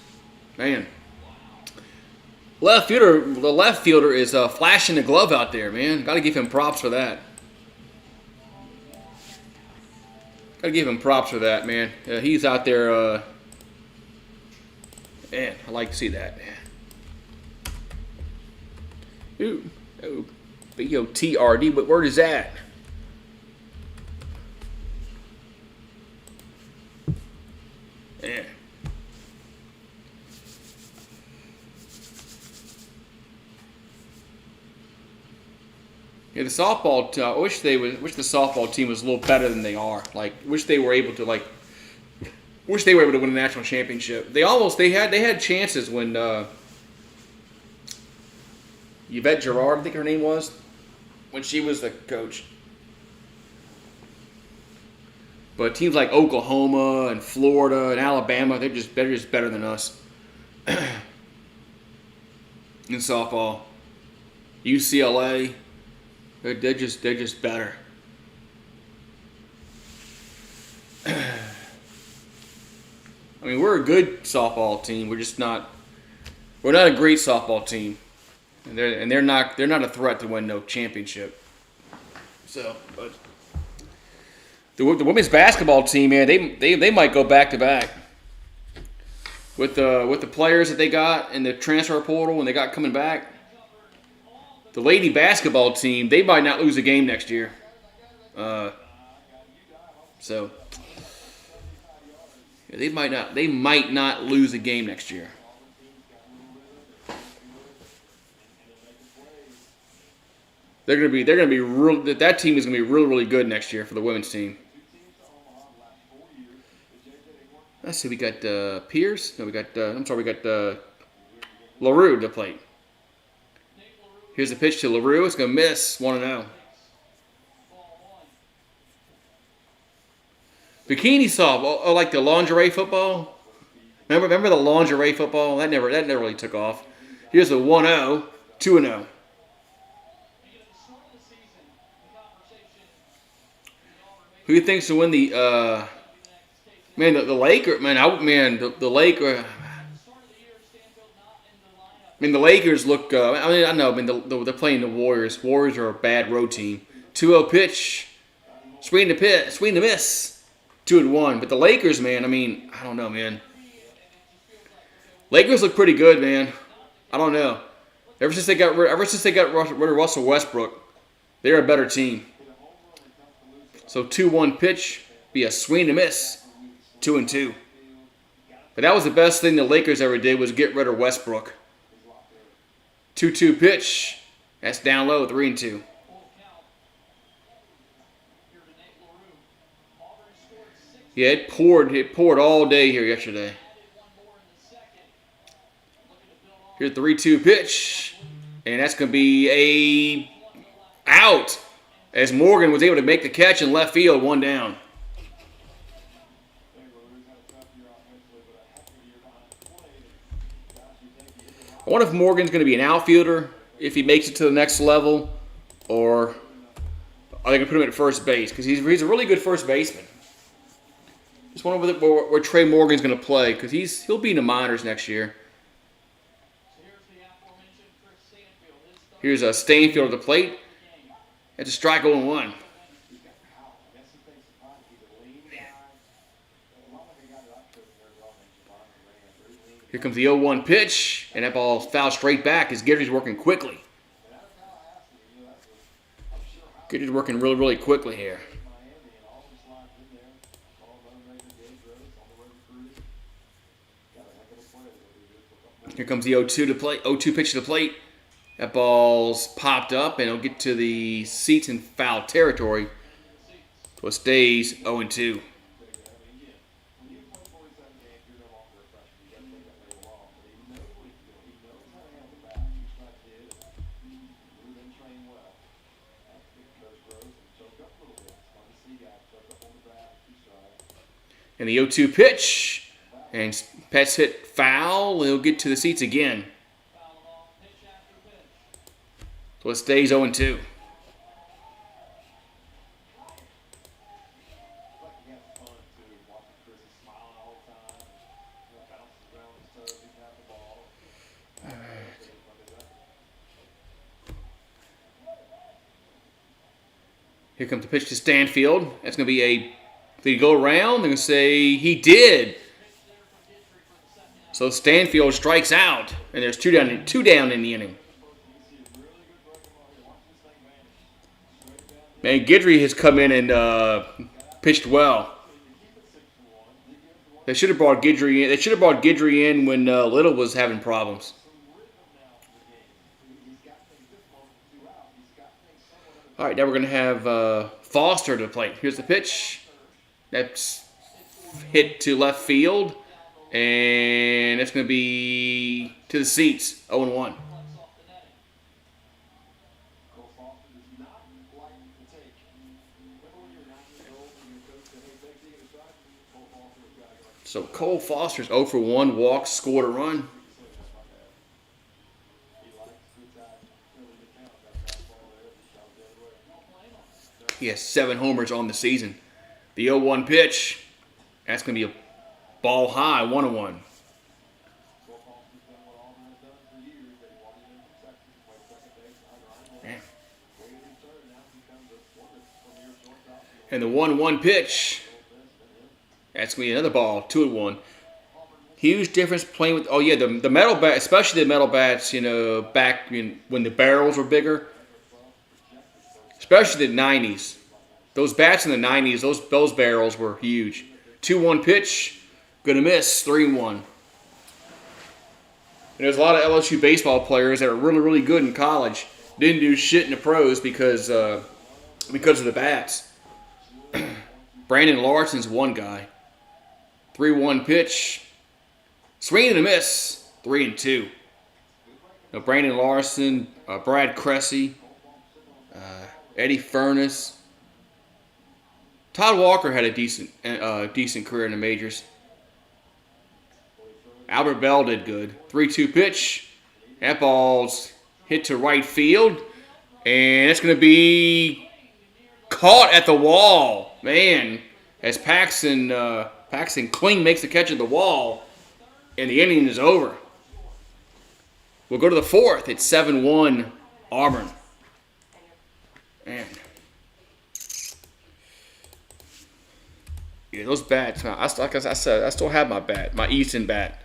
Man. The left fielder is flashing the glove out there, man. Got to give him props for that. Got to give him props for that, man. He's out there. Man, I like to see that, man. Ooh, B-O-T-R-D. What word is that? Yeah. Yeah, the softball. I wish the softball team was a little better than they are. Like, wish they were able to win a national championship. They had chances when Yvette Girard, I think her name was, when she was the coach. But teams like Oklahoma and Florida and Alabama, they're just better than us in softball. UCLA, they're just better. I mean, we're a good softball team. We're not a great softball team, and they're not a threat to win no championship. So, but the women's basketball team, man, they might go back to back with the players that they got in the transfer portal and they got coming back. The lady basketball team, they might not lose a game next year. So yeah, they might not lose a game next year. They're gonna be real. That team is gonna be really, really good next year for the women's team. Let's see, we got Pierce. No, we got LaRue to plate. Here's the pitch to LaRue. It's gonna miss 1-0. Bikini softball, like the lingerie football. Remember the lingerie football? That never really took off. Here's the 1-0, 2-0. Who do you think's to win the the Lakers? The Lakers. I mean, the Lakers look. I know. I mean, they're playing the Warriors. Warriors are a bad road team. 2-0 pitch, swing to miss, 2-1. But the Lakers, man. I mean, I don't know, man. Lakers look pretty good, man. I don't know. Ever since they got rid of Russell Westbrook, they're a better team. So 2-1 pitch, be a swing to miss, 2-2. But that was the best thing the Lakers ever did was get rid of Westbrook. 2-2 pitch, that's down low, 3-2. Yeah, it poured all day here yesterday. Here's the 3-2 pitch, and that's going to be Out. As Morgan was able to make the catch in left field, 1 down. I wonder if Morgan's going to be an outfielder if he makes it to the next level, or are they going to put him at first base? Because he's a really good first baseman. Just wonder where Trey Morgan's going to play, because he'll be in the minors next year. Here's a Stanfield at the plate. That's a strike 0-1. Here comes the 0-1 pitch, and that ball fouled straight back as Guidry's working quickly. Guidry's working really, really quickly here. Here comes the 0-2 to plate. 0-2 pitch to the plate. That ball's popped up, and it'll get to the seats in foul territory. So it stays 0-2. And the 0-2 pitch, and Pets hit foul. He'll get to the seats again. So it stays 0-2. Here comes the pitch to Stanfield. That's going to be a... Did he go around? They're going to say he did. So Stanfield strikes out, and there's two down in the inning. Man, Guidry has come in and pitched well. They should have brought Guidry in. They should have brought Guidry in when Little was having problems. All right, now we're going to have Foster to the plate. Here's the pitch. That's hit to left field, and it's going to be to the seats, 0-1. So Cole Foster's 0 for 1, walks, scored a run. He has 7 homers on the season. The 0-1 pitch, that's going to be a ball high, 1-1. Man. And the 1-1 pitch, that's going to be another ball, 2-1. Huge difference playing with, oh yeah, the metal bat, especially the metal bats, you know, back when the barrels were bigger. Especially the 90s. Those bats in the 90s, those barrels were huge. 2-1 pitch, gonna miss, 3-1. And there's a lot of LSU baseball players that are really, really good in college. Didn't do shit in the pros because of the bats. Brandon Larson's one guy. 3-1 pitch, swing and a miss, 3-2. Now Brandon Larson, Brad Cressy, Eddie Furness. Todd Walker had a decent career in the majors. Albert Bell did good. 3-2 pitch. That ball's hit to right field. And it's going to be caught at the wall. Man, as Paxton Kling makes the catch at the wall. And the inning is over. We'll go to the 4th. It's 7-1 Auburn. Man. Yeah, those bats. Like I said, I still have my bat, my Easton bat.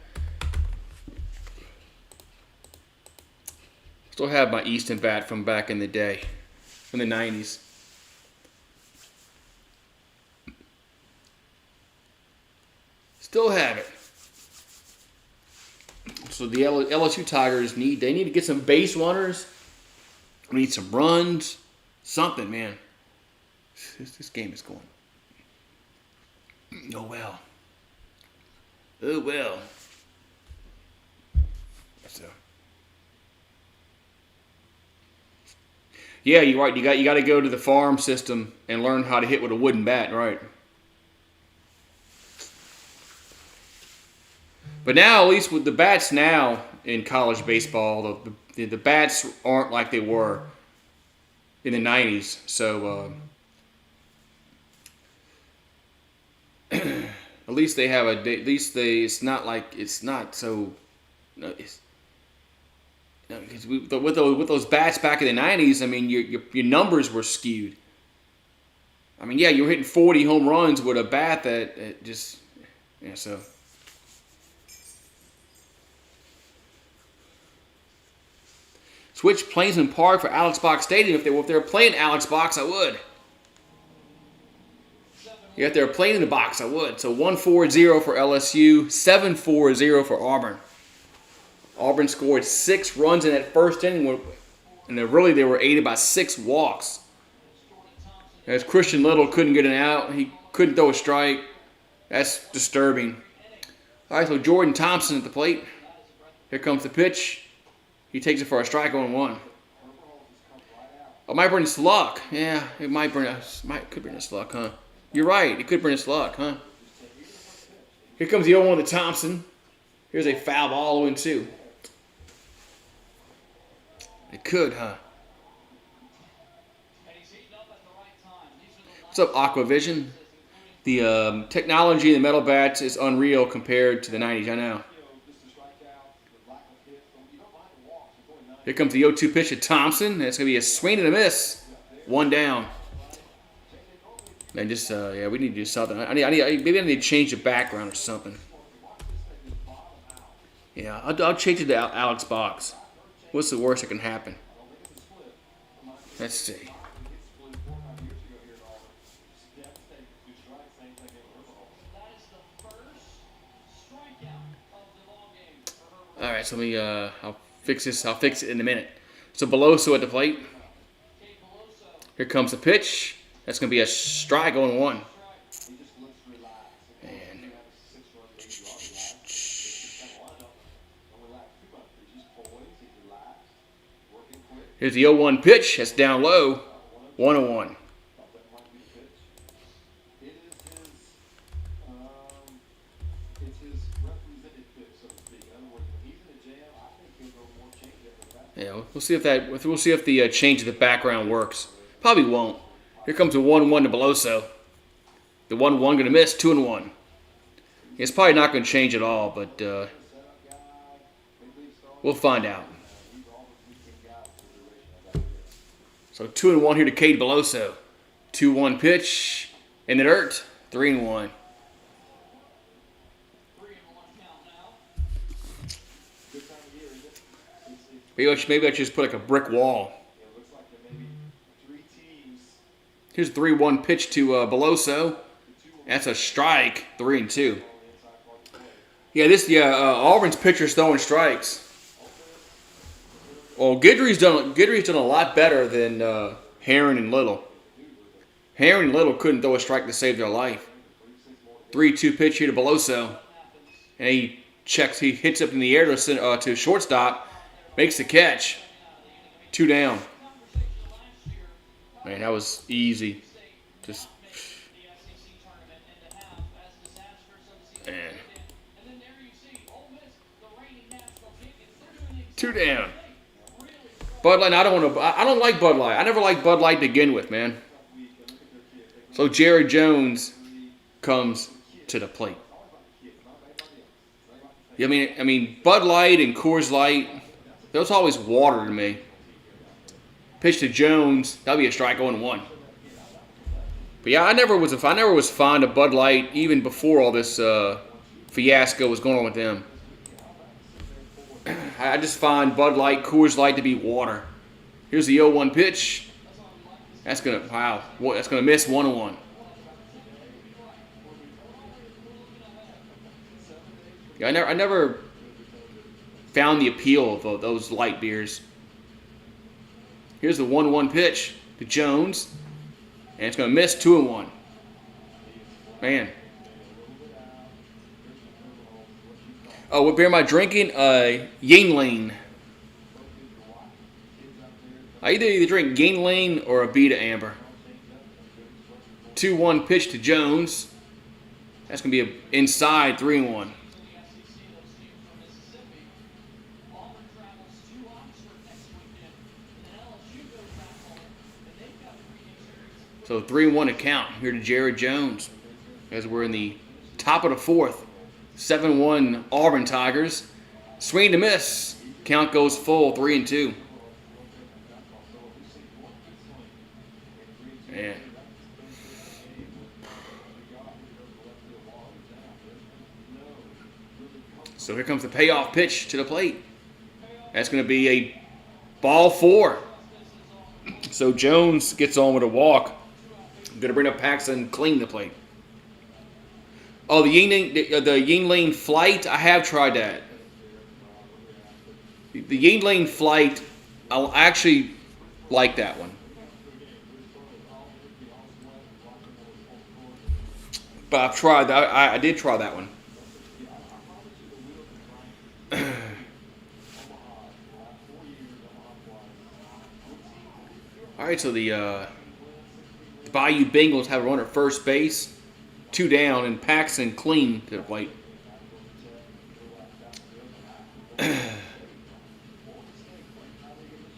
Still have my Easton bat from back in the day, in the 90s. Still have it. So the LSU Tigers need to get some base runners. We need some runs. Something, man. This game is going. Oh, well. Oh, well. So. Yeah, you're right. You got to go to the farm system and learn how to hit with a wooden bat, right? But now, at least with the bats now in college baseball, the bats aren't like they were in the '90s. So at least they have a. At least they. It's not like it's not so. No, it's, no, because with those bats back in the '90s, I mean, your numbers were skewed. I mean, yeah, you were hitting 40 home runs with a bat that just, yeah. So switch Plainsman Park for Alex Box Stadium. If they were playing Alex Box, I would. Yeah, if they were playing in the box, I would. So 1-4-0 for LSU, 7-4-0 for Auburn. Auburn scored 6 runs in that first inning, and they were aided by 6 walks. As Christian Little couldn't get an out, he couldn't throw a strike. That's disturbing. All right, so Jordan Thompson at the plate. Here comes the pitch. He takes it for a strike on 1. It might bring us luck. Yeah, it could bring us luck, huh? You're right. It could bring us luck, huh? Here comes the 0-1 to Thompson. Here's a foul ball 0-2. It could, huh? What's up, Aquavision? The technology in the metal bats is unreal compared to the 90s, I know. Here comes the 0-2 pitch to Thompson. That's going to be a swing and a miss. 1 down. Man, just, yeah, we need to do something. Maybe I need to change the background or something. Yeah, I'll change it to Alex Box. What's the worst that can happen? Let's see. All right, so let me, I'll fix this. I'll fix it in a minute. So Beloso at the plate. Here comes the pitch. That's going to be a strike on 1. And here's the 0-1 pitch. That's down low. 1-1. Yeah, we'll see if the change of the background works. Probably won't. Here comes a 1-1 to Beloso. The 1-1 going to miss, 2-1. It's probably not going to change at all, but we'll find out. So 2-1 here to Cade Beloso. 2-1 pitch in the dirt, 3-1. Maybe I should just put like a brick wall. Here's a 3-1 pitch to Beloso. That's a strike, 3-2. Yeah, Auburn's pitcher's throwing strikes. Well, Guidry's done a lot better than Herron and Little. Herron and Little couldn't throw a strike to save their life. 3-2 pitch here to Beloso, and he hits up in the air to shortstop, makes the catch. 2 down. Man, that was easy. Just, man. 2 down. Bud Light, I don't like Bud Light. I never liked Bud Light to begin with, man. So Jared Jones comes to the plate. I mean, Bud Light and Coors Light, those always water to me. Pitch to Jones, that'll be a strike 0-1. But yeah, I never was fond of Bud Light even before all this fiasco was going on with them. I just find Bud Light, Coors Light to be water. Here's the 0-1 pitch. That's gonna miss 1-1. Yeah, I never found the appeal of those light beers. Here's the 1-1 pitch to Jones, and it's going to miss 2-1. Man. Oh, what beer am I drinking? Yingling. I either drink Gainlane or a Beta Amber. 2-1 pitch to Jones. That's going to be a inside 3-1. So 3-1 to count here to Jared Jones as we're in the top of the fourth. 7-1 Auburn Tigers. Swing to miss. Count goes full, 3-2. Man. So here comes the payoff pitch to the plate. That's going to be a ball 4. So Jones gets on with a walk. Going to bring up Paxton clean the plate. Oh, the Yingling Flight, I have tried that. The Yingling Flight, I actually like that one. But I've tried that. I did try that one. All right, so the Bayou Bengals have a runner at first base, 2 down, and Paxton clean to the plate.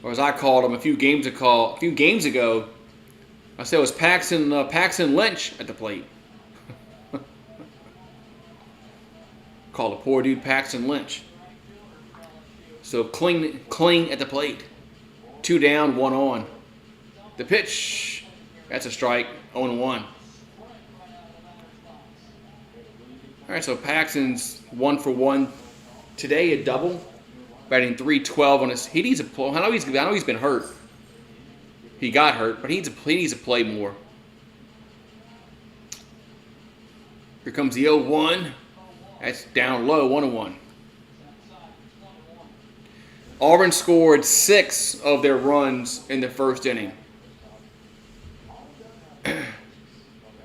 Or as I called him a few games ago, I said it was Paxton Lynch at the plate. Called the poor dude Paxton Lynch. So clean at the plate, 2 down, 1 on. The pitch, that's a strike, 0-1. All right, so Paxton's 1 for 1 today, a double, batting .312 on his. He needs a pull. I know he's been hurt. He got hurt, but he needs to play more. Here comes the 0-1. That's down low, 1-1. Auburn scored 6 of their runs in the first inning.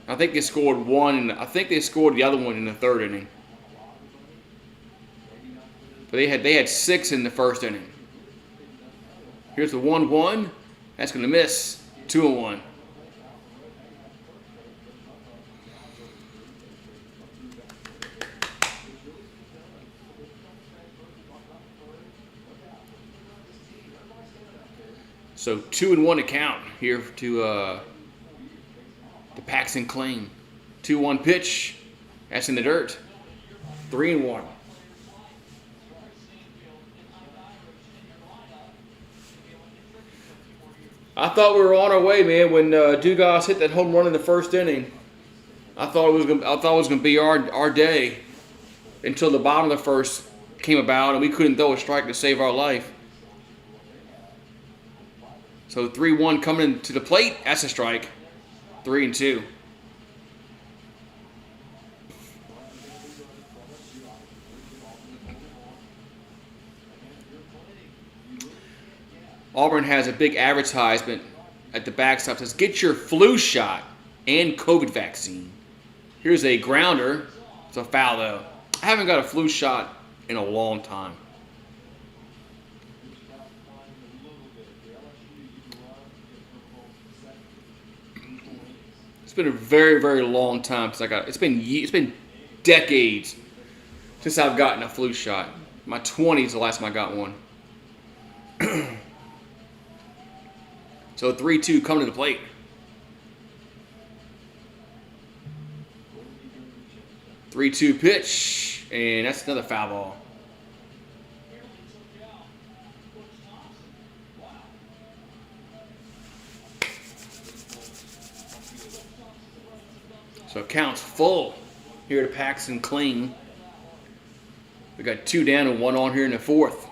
I think they scored 1, and I think they scored the other one in the third inning. But they had 6 in the first inning. Here's the 1-1. That's going to miss. 2-1. So 2-1 to count here to the Paxton Clean. 2-1 pitch. That's in the dirt. 3-1. I thought we were on our way, man. When Dugas hit that home run in the first inning, I thought it was gonna be our day until the bottom of the first came about and we couldn't throw a strike to save our life. So 3-1 coming to the plate. That's a strike. 3-2. Auburn has a big advertisement at the backstop that says, "Get your flu shot and COVID vaccine." Here's a grounder. It's a foul, though. I haven't got a flu shot in a long time. It's been a very, very long time since I got it. It's been decades since I've gotten a flu shot. My 20s, the last time I got one. So 3-2 coming to the plate. Three-two pitch, and that's another foul ball. So it counts full here to Paxton Clean. We got 2 down and 1 on here in the fourth.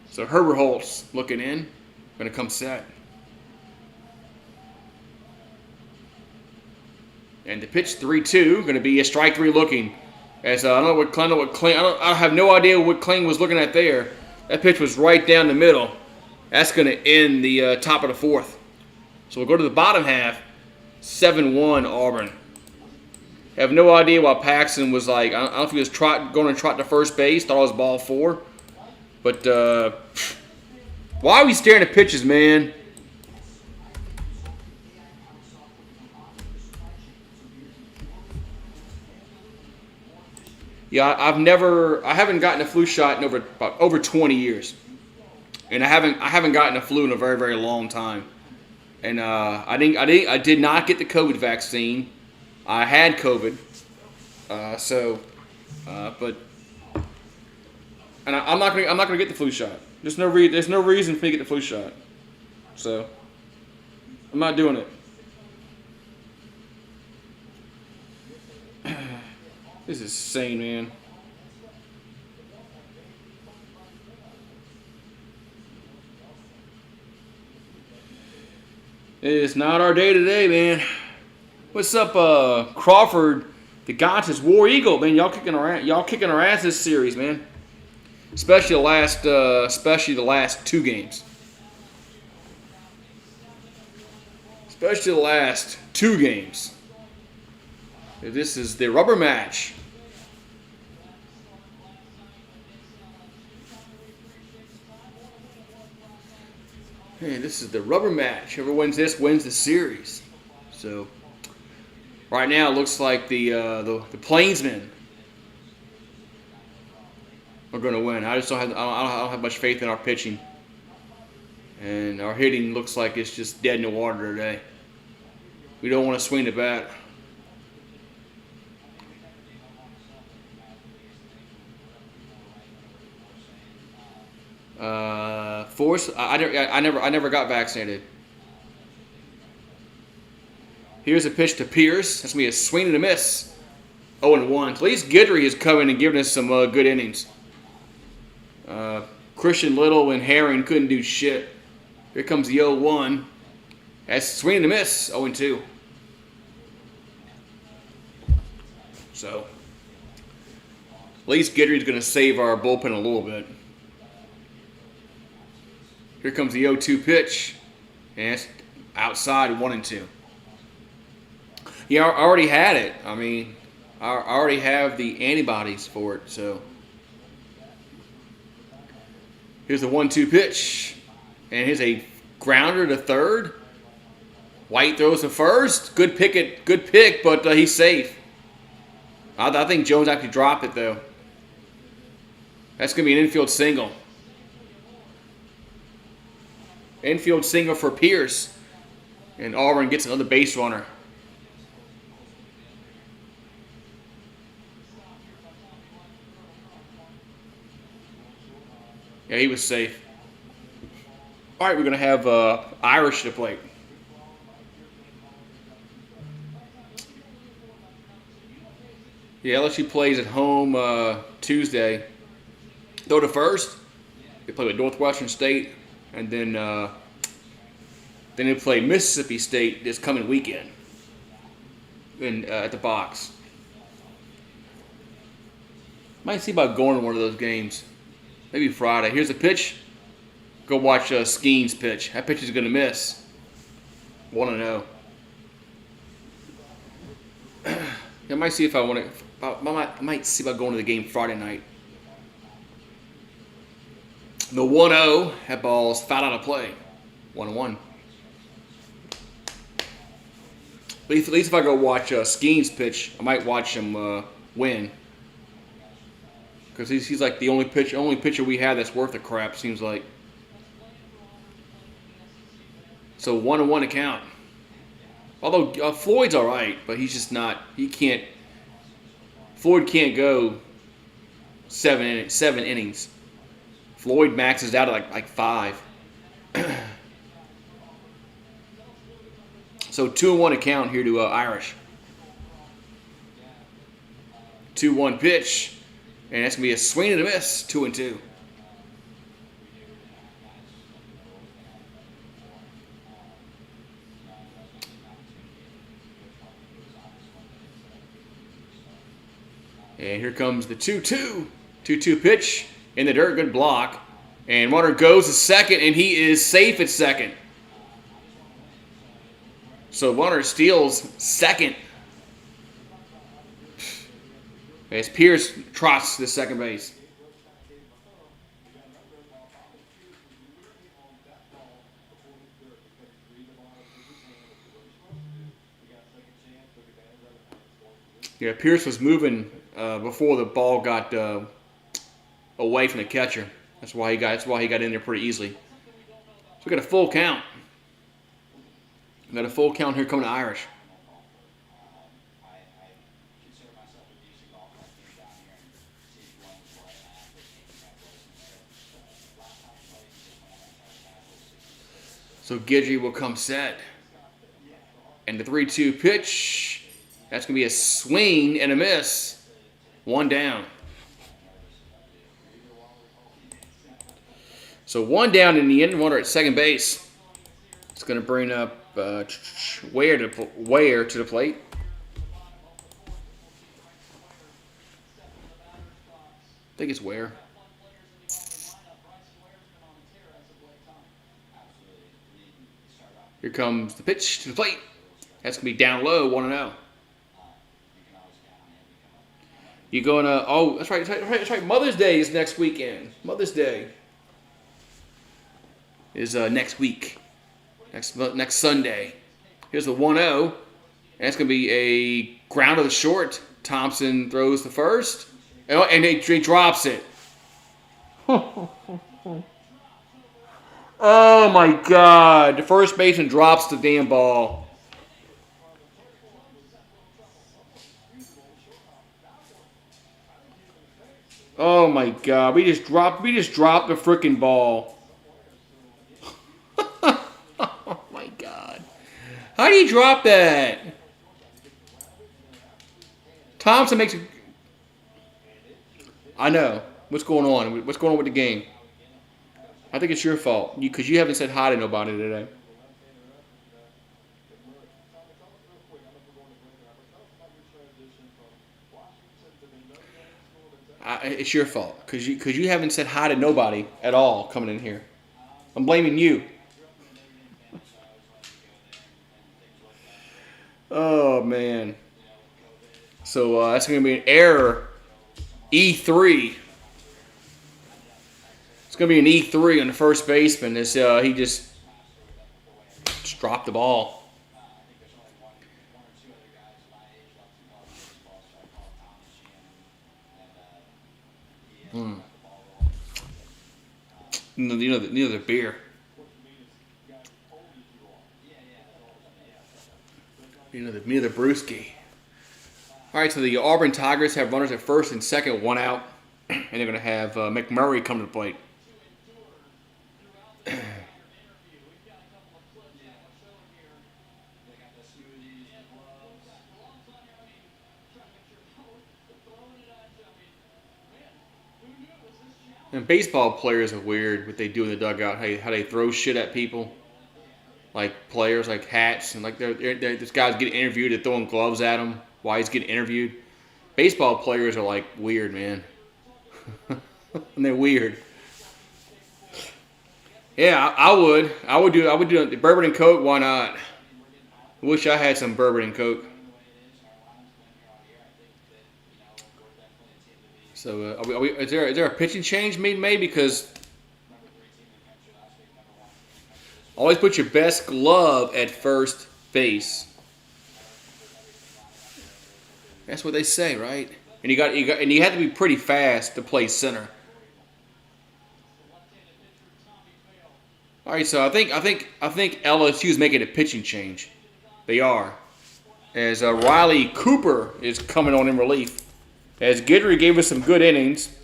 So Herbert Holtz looking in, going to come set. And the pitch 3-2, going to be a strike 3 looking. As I don't know what Kling, I have no idea what Kling was looking at there. That pitch was right down the middle. That's going to end the top of the fourth. So we'll go to the bottom half. 7-1 Auburn. have no idea why Paxton was like, I don't know if he was going to trot to first base, thought it was ball 4. But why are we staring at pitches, man? Yeah, I haven't gotten a flu shot in over 20 years, and I haven't gotten a flu in a very, very long time. And I did not get the COVID vaccine. I had COVID, but I'm not gonna get the flu shot. There's no reason for me to get the flu shot, so I'm not doing it. This is insane, man. It's not our day today, man. What's up, Crawford? The Gotchas, War Eagle, man. Y'all kicking our ass this series, man. Especially the last 2 games. Especially the last 2 games. This is the rubber match. Hey, this is the rubber match. Whoever wins this wins the series. So, right now it looks like the Plainsmen are going to win. I don't have much faith in our pitching, and our hitting looks like it's just dead in the water today. We don't want to swing the bat. Force. I never got vaccinated. Here's a pitch to Pierce. That's gonna be a swing and a miss. 0-1. At least Guidry is coming and giving us some good innings. Christian Little and Herring couldn't do shit. Here comes the 0-1. That's swing and a miss. 0-2. So at least Guidry's gonna save our bullpen a little bit. Here comes the 0-2 pitch, and it's outside 1-2. Yeah, I already had it. I mean, I already have the antibodies for it, so. Here's the 1-2 pitch, and here's a grounder to third. White throws to first. Good pick, but he's safe. I think Jones actually dropped it, though. That's going to be an infield single. Infield single for Pierce. And Auburn gets another base runner. Yeah, he was safe. All right, we're going to have Irish to plate. Yeah, LSU plays at home Tuesday. Throw to first. They play with Northwestern State. And then they play Mississippi State this coming weekend at the box. Might see about going to one of those games. Maybe Friday. Here's a pitch. Go watch Skeen's pitch. That pitch is going to miss. 1-0. I might see if I want to. I might see about going to the game Friday night. The 1-0, that ball's fouled out of play. 1-1. At least if I go watch Skeen's pitch, I might watch him win. Because he's like the only pitcher we have that's worth a crap, seems like. So 1-1 to count. Although Floyd's all right, but he's just not. Floyd can't go seven innings. Floyd maxes out at like 5. So 2-1 to count here to Irish. 2-1 pitch. And that's going to be a swing and a miss. 2-2. And here comes the 2-2. 2-2 pitch in the dirt. Good block. And runner goes to second, and he is safe at second. So runner steals second. As Pierce trots to second base. Yeah, Pierce was moving before the ball got away from the catcher. That's why he got in there pretty easily. So we got a full count. We got a full count here coming to Irish. So Guidry will come set. And the 3-2 pitch. That's going to be a swing and a miss. One down. So one down in the end, runner at second base. It's going to bring up Ware to the plate. I think it's Ware. Here comes the pitch to the plate. That's going to be down low, 1-0. You going to, oh, that's right. Mother's Day is next weekend. Mother's Day is next week. Next Sunday. Here's the 1-0. And that's going to be a ground to the short. Thompson throws the first. And he drops it. Oh, my God. The first baseman drops the damn ball. Oh, my God. We just dropped the freaking ball. Oh, my God. How do you drop that? Thompson makes it. I know. What's going on? What's going on with the game? I think it's your fault because you haven't said hi to nobody today. It's your fault because you haven't said hi to nobody at all coming in here. I'm blaming you. Oh, man. So that's going to be an error. E3. It's going to be an E3 on the first baseman. He just dropped the ball. You know the beer. You know the brewski. All right, so the Auburn Tigers have runners at first and second, one out, and they're going to have McMurray come to the plate. And baseball players are weird what they do in the dugout. How they throw shit at people, like players, like hats, and like this guy's getting interviewed. They're throwing gloves at him while he's getting interviewed. Baseball players are like weird, man. And they're weird. Yeah, I would do the bourbon and Coke. Why not? I wish I had some bourbon and Coke. So, is there a pitching change being made? Because always put your best glove at first base. That's what they say, right? And you have to be pretty fast to play center. All right, so I think LSU is making a pitching change. They are, as Riley Cooper is coming on in relief. As Guidry gave us some good innings.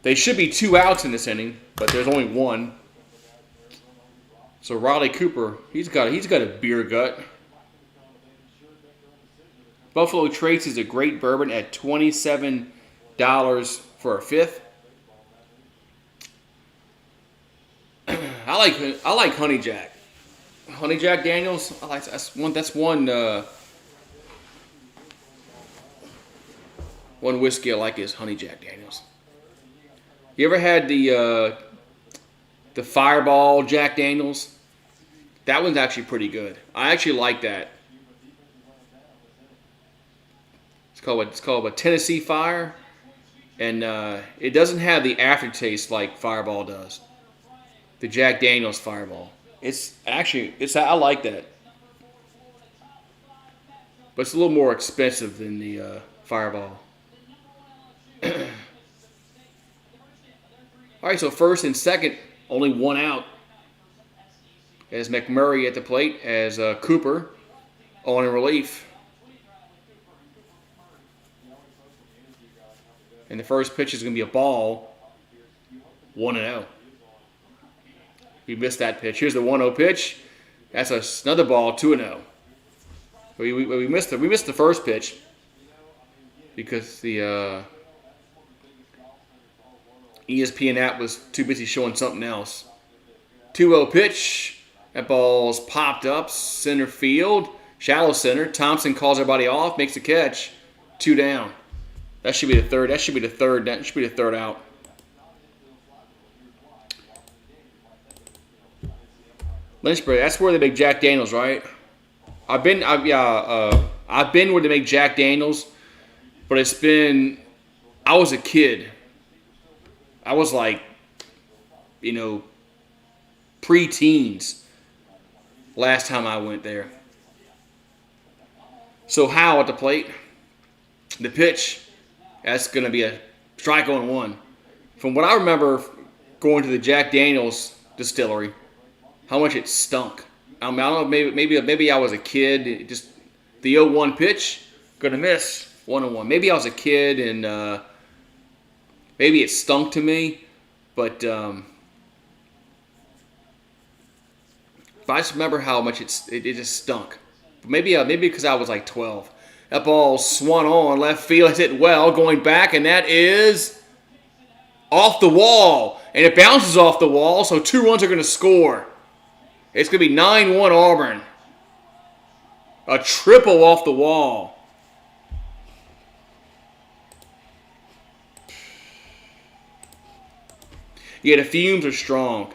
They should be 2 outs in this inning, but there's only 1. So Riley Cooper, he's got a beer gut. Buffalo Trace is a great bourbon at $27 for a fifth. I like Honey Jack. Honey Jack Daniels. That's one whiskey I like is Honey Jack Daniels. You ever had the Fireball Jack Daniels? That one's actually pretty good. I actually like that. It's called a Tennessee Fire, and it doesn't have the aftertaste like Fireball does. The Jack Daniel's Fireball. I like that, but it's a little more expensive than the Fireball. All right, so first and second, only one out. As McMurray at the plate, as Cooper on in relief. And the first pitch is going to be a ball, 1-0. We missed that pitch. Here's the 1-0 pitch. That's another ball, 2-0. We missed the first pitch because the ESPN app was too busy showing something else. 2-0 pitch. That ball's popped up, center field, shallow center. Thompson calls everybody off, makes the catch. 2 down. That should be the third. That should be the third out. Lynchburg. That's where they make Jack Daniels, right? I've been where they make Jack Daniels, but it's been. I was a kid. I was like, pre-teens last time I went there. So Howe at the plate. The pitch, that's going to be a strike on 1. From what I remember going to the Jack Daniels distillery, how much it stunk. I don't know, maybe I was a kid. Just the 0-1 pitch, going to miss 1-1. Maybe I was a kid and maybe it stunk to me, but if I just remember how much it just stunk. Maybe because I was like 12. That ball swung on left field. It's hit well, going back, and that is off the wall. And it bounces off the wall, so 2 runs are going to score. It's going to be 9-1 Auburn. A triple off the wall. Yeah, the fumes are strong.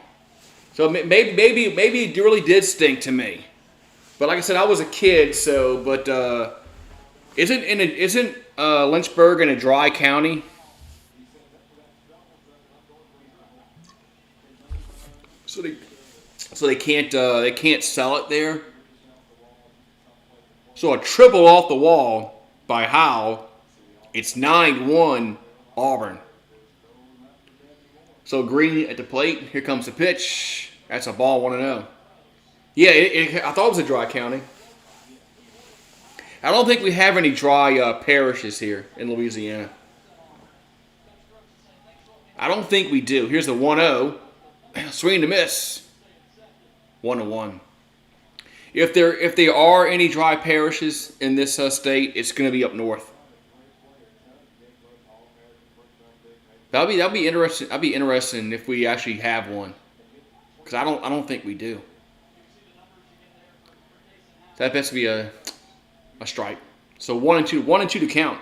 So maybe it really did stink to me. But like I said, I was a kid, so isn't Lynchburg in a dry county? So they can't sell it there. So a triple off the wall by Howe. It's 9-1 Auburn. So Green at the plate. Here comes the pitch. That's a ball, 1-0. Yeah, I thought it was a dry county. I don't think we have any dry parishes here in Louisiana. I don't think we do. Here's the 1-0. Swing to miss. 1-1. If there are any dry parishes in this state, it's going to be up north. That'll be interesting. That'd be interesting if we actually have one, because I don't think we do. That best be a strike. So 1-2 to count.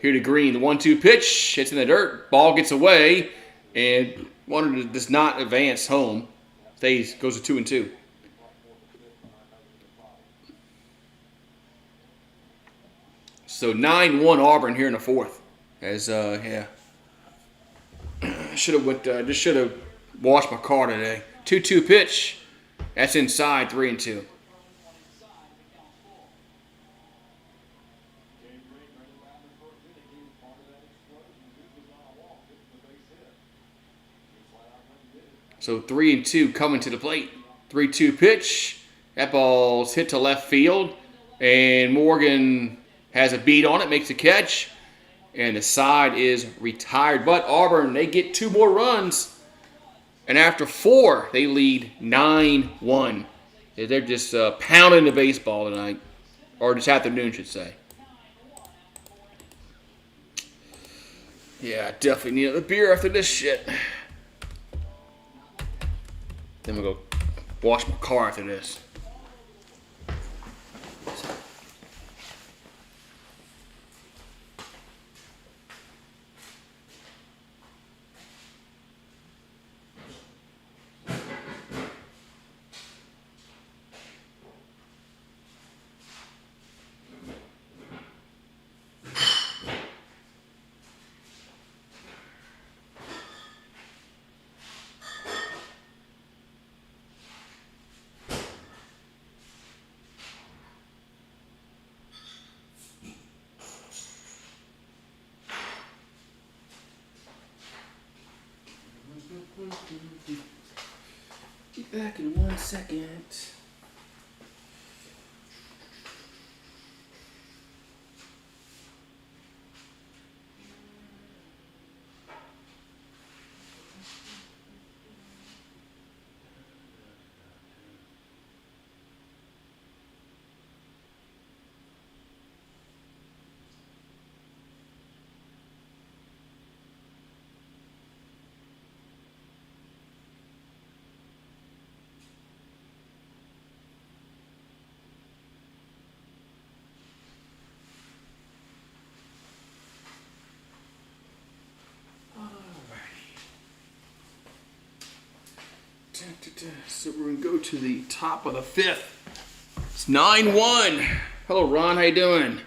Here to Green, the 1-2 pitch hits in the dirt. Ball gets away, and Warner does not advance home. Goes to 2-2. So 9-1 Auburn here in the fourth. As should have washed my car today. 2-2 pitch. That's inside, 3-2. So 3-2 coming to the plate. 3-2 pitch. That ball's hit to left field. And Morgan has a beat on it, makes a catch. And the side is retired. But Auburn, they get 2 more runs. And after 4, they lead 9-1. They're just pounding the baseball tonight. Or this afternoon, should say. Yeah, I definitely need another beer after this shit. Then we'll go wash my car after this. Back in 1 second. So we're going to go to the top of the 5th. It's 9-1. Hello, Ron. How you doing?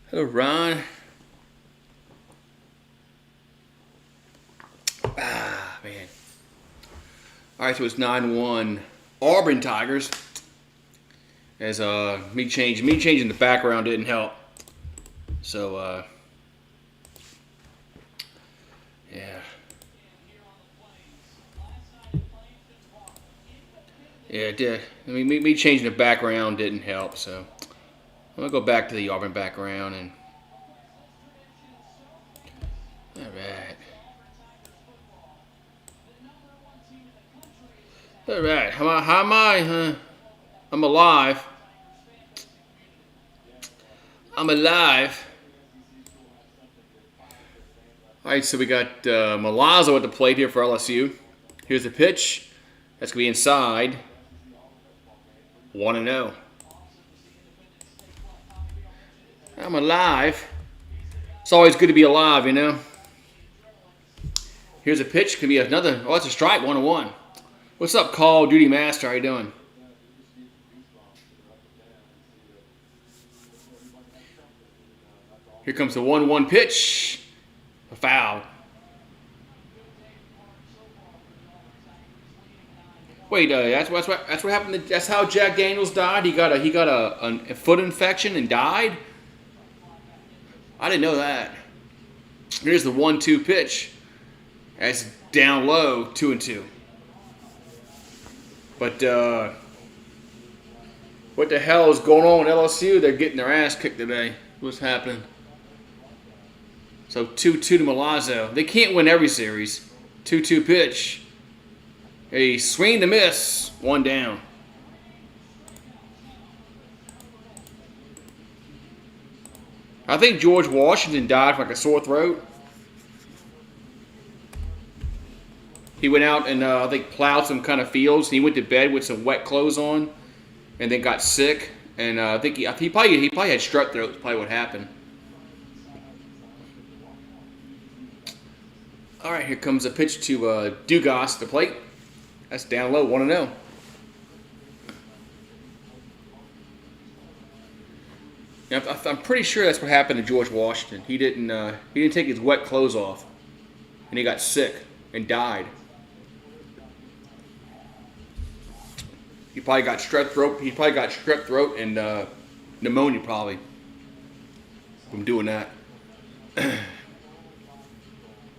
Hello, Ron. Ah, man. All right, so it's 9-1. Auburn Tigers. As me changing the background didn't help. So yeah. Yeah, it did. I mean, me changing the background didn't help, so I'm going to go back to the Auburn background. And all right. All right. How am I? I'm alive. I'm alive. All right, so we got Milazzo at the plate here for LSU. Here's the pitch. That's going to be inside. 1-0. I'm alive. It's always good to be alive, you know. Here's a pitch. Could be another. Oh, that's a strike. 1-1. What's up, Call of Duty Master? How you doing? Here comes the 1-1 pitch. A foul. Wait, that's what happened. That's how Jack Daniels died. He got a foot infection and died. I didn't know that. Here's the 1-2 pitch. That's down low, 2-2. But what the hell is going on with LSU? They're getting their ass kicked today. What's happening? So 2-2 to Milazzo. They can't win every series. 2-2 pitch. A swing to miss. 1 down. I think George Washington died from like a sore throat. He went out and I think plowed some kind of fields. And he went to bed with some wet clothes on, and then got sick. And I think he probably had strep throat. That's probably what happened. All right, here comes a pitch to Dugas, the plate. That's down low, 1-0. I'm pretty sure that's what happened to George Washington. He didn't take his wet clothes off, and he got sick and died. He probably got strep throat. He probably got strep throat and pneumonia probably from doing that.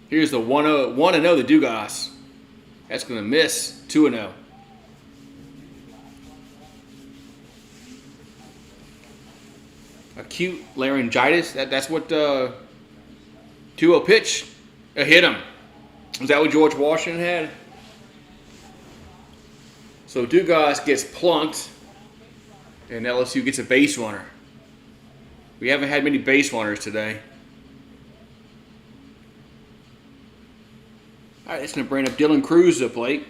Here's the 1-0, the Dugas. That's going to miss. 2-0. Acute laryngitis. That's what 2-0 pitch. Hit him. Was that what George Washington had? So Dugas gets plunked, and LSU gets a base runner. We haven't had many base runners today. All right, that's going to bring up Dylan Cruz to the plate.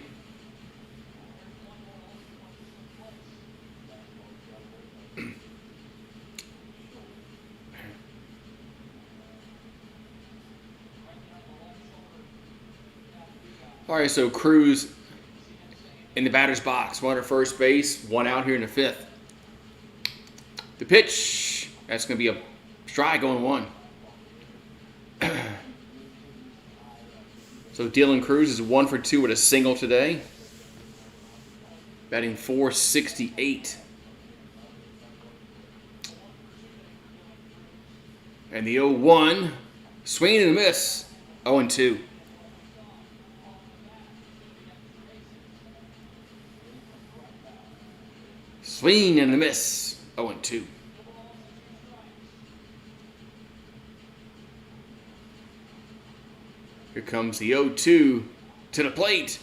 All right, so Cruz in the batter's box. One at first base, 1 out here in the 5th. The pitch, that's going to be a strike going 1. So Dylan Cruz is 1 for 2 with a single today. Batting .468. And the 0-1, swing and a miss, 0-2. Swing and a miss. 0-2. Here comes the 0-2 to the plate.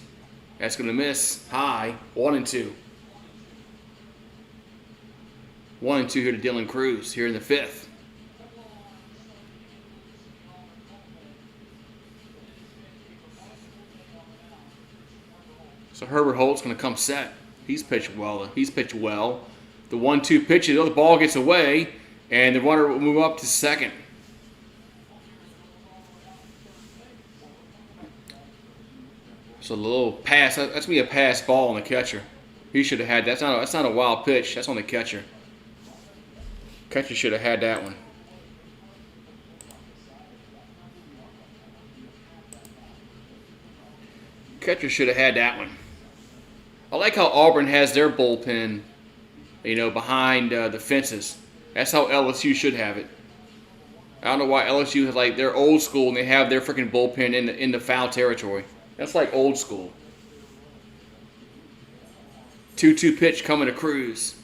That's going to miss high. 1-2. 1-2 here to Dylan Cruz here in the 5th. So Herbert Holt's going to come set. He's pitched well. The 1-2 pitch, the other ball gets away, and the runner will move up to second. So the little pass, that's going to be a pass ball on the catcher. He should have had that. That's not a wild pitch. That's on the catcher. Catcher should have had that one. Catcher should have had that one. I like how Auburn has their bullpen, behind the fences. That's how LSU should have it. I don't know why LSU has they're old school and they have their freaking bullpen in the foul territory. That's like old school. 2-2 pitch coming to Cruz.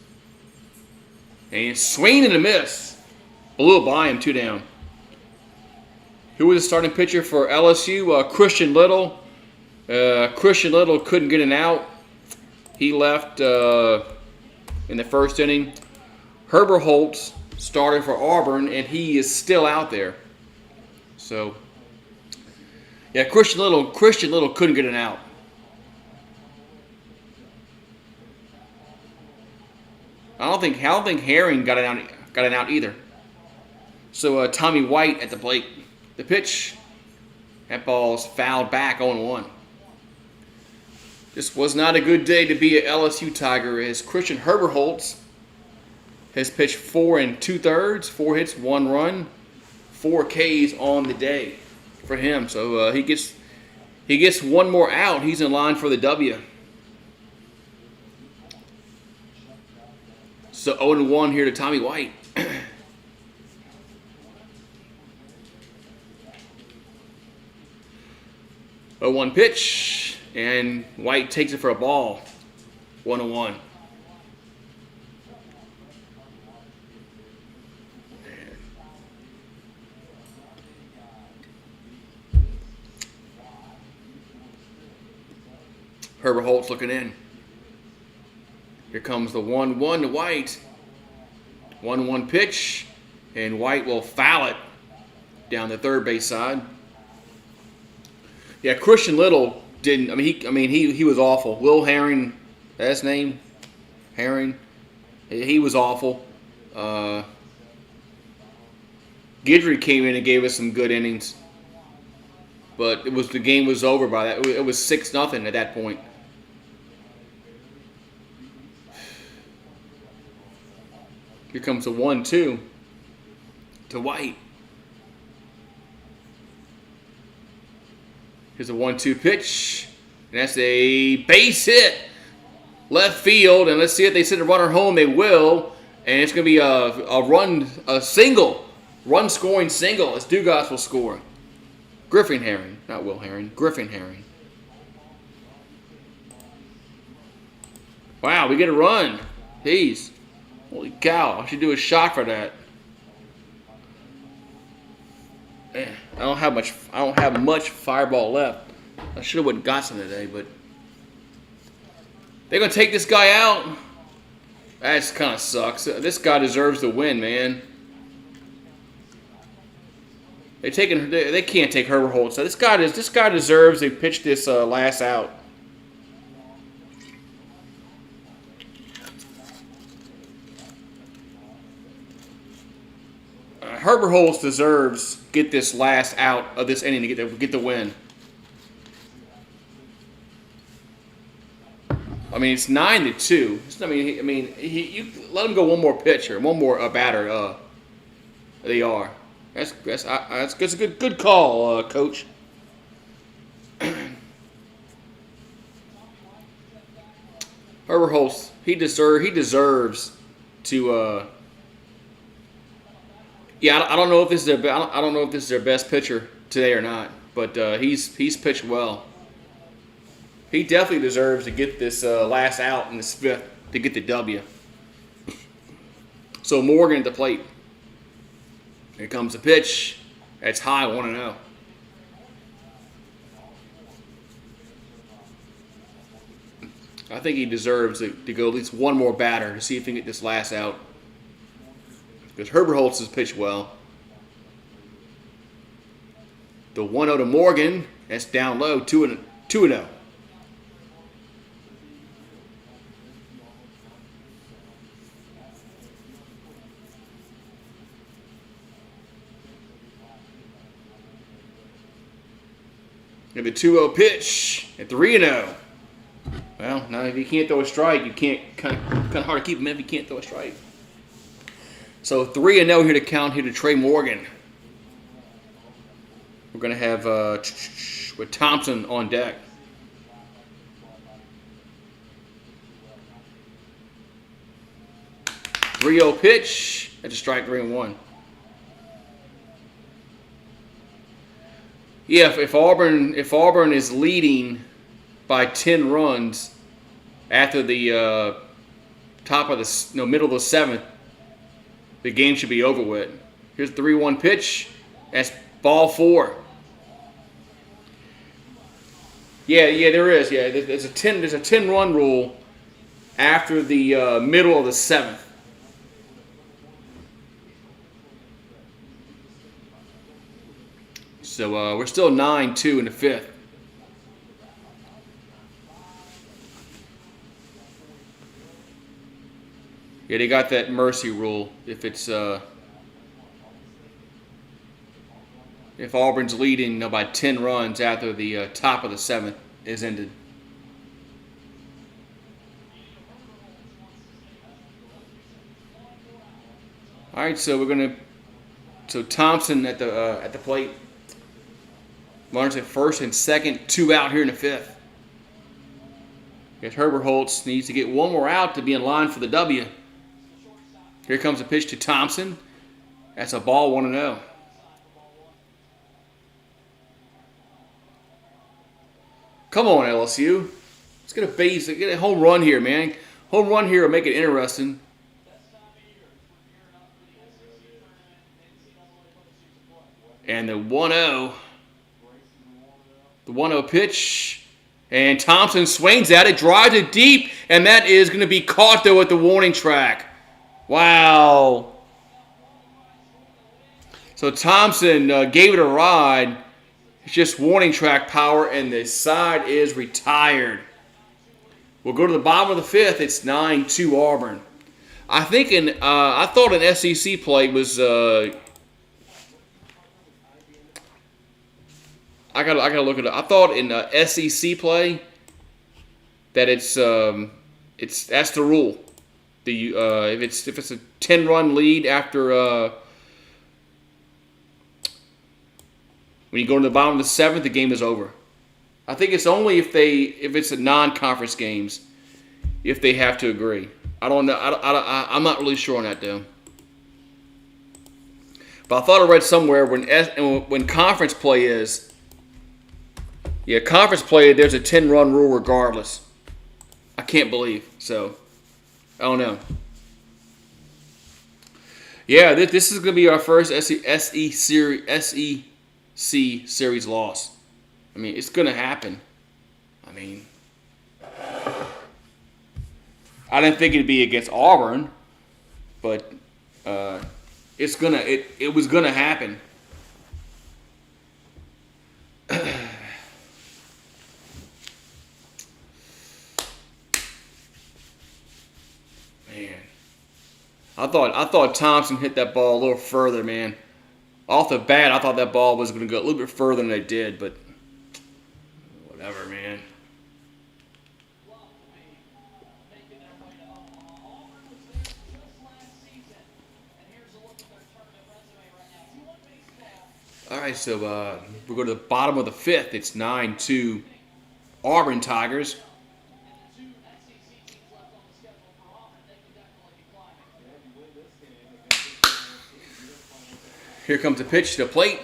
And swing and a miss. Blew it by him, 2 down. Who was the starting pitcher for LSU? Christian Little. Christian Little couldn't get an out. He left in the first inning. Herbert Holtz started for Auburn, and he is still out there. So, yeah, Christian Little couldn't get an out. I don't think Herring got an out either. So Tommy White at the plate. The pitch. That ball's fouled back 0-1. This was not a good day to be an LSU Tiger as Christian Herbert Holtz has pitched 4 2/3, 4 hits, 1 run, 4 Ks on the day for him. So he gets one more out. He's in line for the W. So 0-1 here to Tommy White. 0-1 pitch, and White takes it for a ball. 1-1. Herbert Holt's looking in. Here comes the 1-1 to White. 1-1 pitch, and White will foul it down the third base side. Yeah, Christian Little didn't. He was awful. Will Herring, that's his name, Herring. He was awful. Guidry came in and gave us some good innings, but the game was over by that. It was 6-0 at that point. Here comes a 1-2 to White. Here's a 1-2 pitch, and that's a base hit, left field. And let's see if they send a runner home. They will, and it's going to be a single, run-scoring single as Dugas will score. Griffin Herring, not Will Herring. Griffin Herring. Wow, we get a run. Jeez. Holy cow, I should do a shot for that. Man, I don't have much fireball left. I should have went and got some today, but they're gonna take this guy out. That kind of sucks. This guy deserves to win, man. They can't take Herbert Holtz. So this guy deserves to pitch this last out. Herbert Holtz deserves get this last out of this inning to get the win. I mean, it's 9-2. You let him go one more pitch or one more batter. They are. That's a good call, Coach. Herbert Holtz, he deserves to. Yeah, I don't know if this is their best pitcher today or not, but he's pitched well. He definitely deserves to get this last out in this 5th to get the W. So Morgan at the plate. Here comes the pitch. That's high, 1-0. I think he deserves to go at least one more batter to see if he can get this last out. Because Herbert Holtz has pitched well. The 1-0 to Morgan. That's down low, 2-0. And the 2-0 pitch at 3-0. Well, now if you can't throw a strike, you can't kind of hard to keep him in if you can't throw a strike. So 3-0 here to count here to Trey Morgan. We're gonna have with Thompson on deck. .30 pitch at the strike 3-1. Yeah, if Auburn is leading by 10 runs after the top of the middle of the 7th, the game should be over with. Here's the 3-1 pitch. That's ball 4. Yeah, there is. Yeah, there's a 10-run rule after the middle of the 7th. So we're still 9-2 in the 5th. Yeah, they got that mercy rule if it's if Auburn's leading by 10 runs after the top of the 7th is ended. All right, so Thompson at the plate. Runners at first and second, 2 out here in the 5th. Guess Herbert Holtz needs to get one more out to be in line for the W. Here comes a pitch to Thompson. That's a ball, 1-0. Come on, LSU. Let's get a base, get a home run here, man. Home run here will make it interesting. And the 1-0. The 1-0 pitch. And Thompson swings at it, drives it deep, and that is going to be caught, though, at the warning track. Wow. So Thompson gave it a ride. It's just warning track power, and the side is retired. We'll go to the bottom of the 5th. It's 9-2 Auburn. I thought an SEC play was. I gotta look it up. I thought in SEC play that it's that's the rule. If it's a 10-run lead after when you go to the bottom of the 7th, the game is over. I think it's only if it's a non-conference games if they have to agree. I don't know. I'm not really sure on that though. But I thought I read somewhere when conference play is. Yeah, conference play, there's a 10-run rule regardless. I can't believe. So, I don't know. Yeah, this is going to be our first SEC series loss. I mean, it's going to happen. I mean, I didn't think it'd be against Auburn, but it was going to happen. I thought Thompson hit that ball a little further, man. Off the bat, I thought that ball was going to go a little bit further than it did, but whatever, man. All right, so we'll go to the bottom of the 5th. It's 9-2 Auburn Tigers. Here comes the pitch to the plate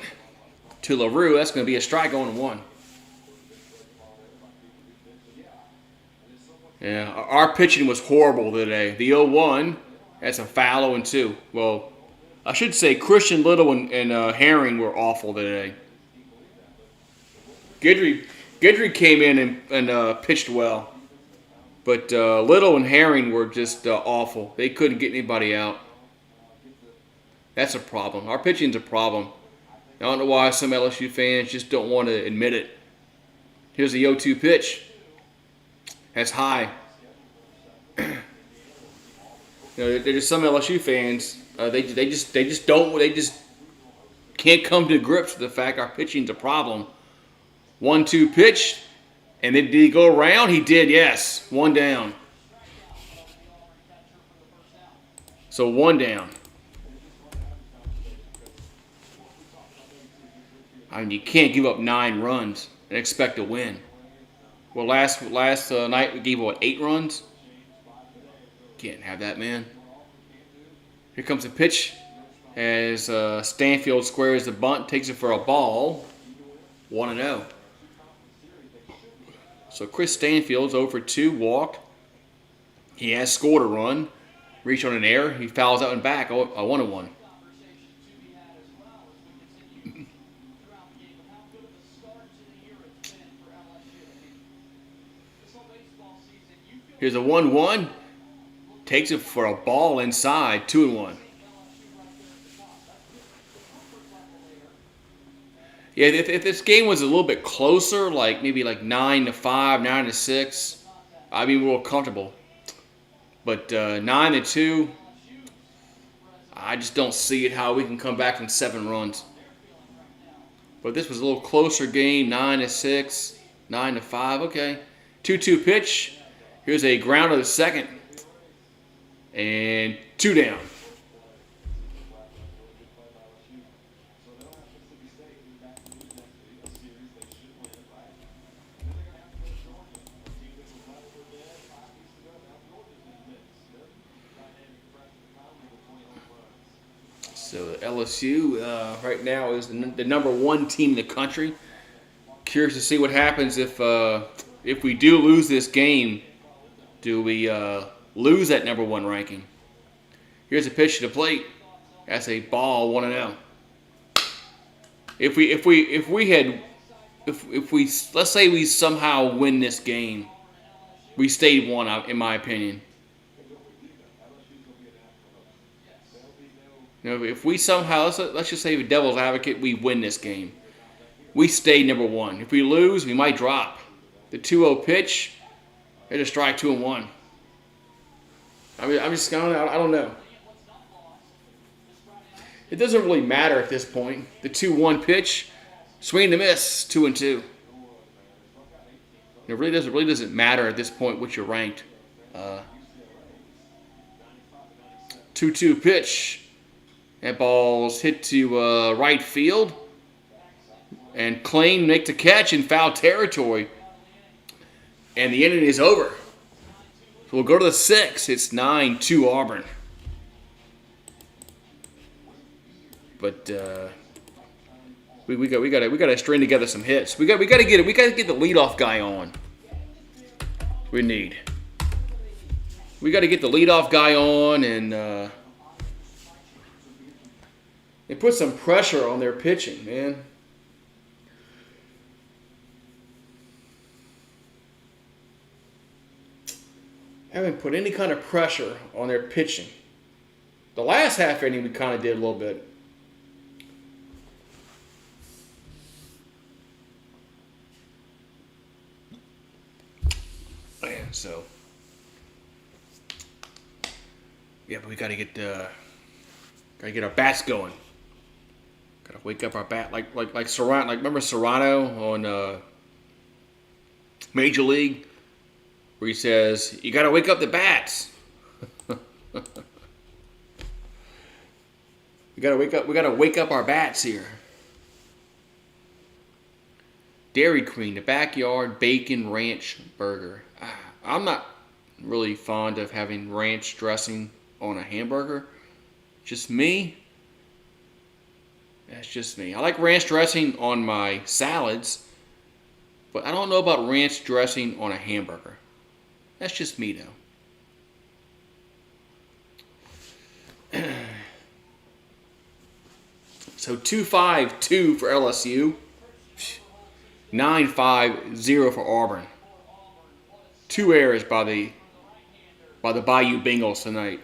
to LaRue. That's going to be a strike, 0-1. Yeah, our pitching was horrible today. The 0-1 That's a foul 0-2. Well, I should say Christian Little and Herring were awful today. Guidry came in and pitched well. But Little and Herring were just awful. They couldn't get anybody out. That's a problem. Our pitching's a problem. I don't know why some LSU fans just don't want to admit it. Here's the 0-2 pitch. That's high. There's just some LSU fans. They just can't come to grips with the fact our pitching's a problem. 1-2 pitch, and then did he go around? He did, yes. 1 down. So 1 down. I mean, you can't give up 9 runs and expect to win. Well, last night we gave, 8 runs? Can't have that, man. Here comes a pitch as Stanfield squares the bunt, takes it for a ball. 1-0. So Chris Stanfield's 0 for 2, walked. He has scored a run. Reached on an error. He fouls out and back, a 1-1. Here's a 1-1. Takes it for a ball inside, 2-1. Yeah, if this game was a little bit closer, maybe 9-5, 9-6, I'd be more comfortable. But 9-2, I just don't see it how we can come back from 7 runs. But this was a little closer game, 9-6, 9-5. Okay, 2-2 pitch. Here's a ground to the second, and 2 down. So LSU right now is the number 1 team in the country. Curious to see what happens if we do lose this game. Do we lose that number 1 ranking? Here's a pitch to the plate. That's a ball, 1-0. If we let's say we somehow win this game, we stayed 1, in my opinion. If we somehow, let's just say the devil's advocate, we win this game, we stay number 1. If we lose, we might drop. The 2-0 pitch, there's a strike, 2-1. I don't know. It doesn't really matter at this point. The 2-1 pitch, swing and a miss, 2-2. It really doesn't matter at this point what you're ranked. 2-2 pitch. That ball's hit to right field. And Klain make the catch in foul territory. And the inning is over. So we'll go to the 6th. It's 9-2 Auburn. But we got to string together some hits. We got to get the leadoff guy on. We got to get the leadoff guy on and put some pressure on their pitching, man. Haven't put any kind of pressure on their pitching. The last half inning we kind of did a little bit. Man, so yeah, but we got to get our bats going. Got to wake up our bat like Serrano. Remember Serrano on Major League? Where he says, you got to wake up the bats. We got to wake up our bats here. Dairy Queen, the backyard bacon ranch burger. I'm not really fond of having ranch dressing on a hamburger. Just me. That's just me. I like ranch dressing on my salads, but I don't know about ranch dressing on a hamburger. That's just me, though. So 2-5-2 for LSU. 9-5-0 for Auburn. 2 errors by the Bayou Bengals tonight.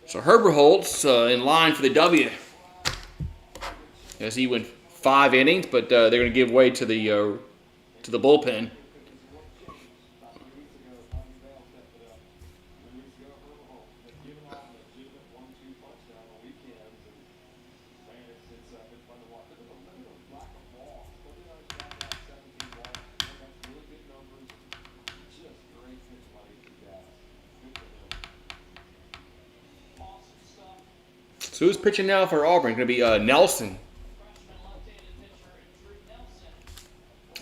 So Herbert Holtz in line for the W. As he went 5 innings, but they're going to give way to the bullpen. So who's pitching now for Auburn? Going to be Nelson.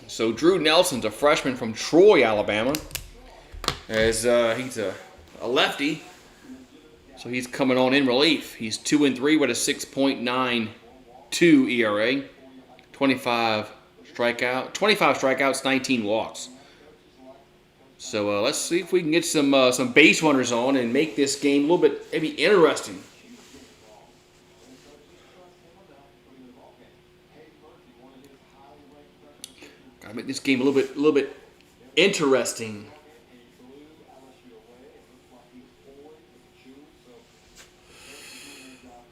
So Drew Nelson's a freshman from Troy, Alabama. As he's a lefty, so he's coming on in relief. He's 2-3 with a 6.92 ERA, 25 strikeouts, 19 walks. So let's see if we can get some base runners on and make this game a little bit maybe interesting. Gotta make this game a little bit interesting.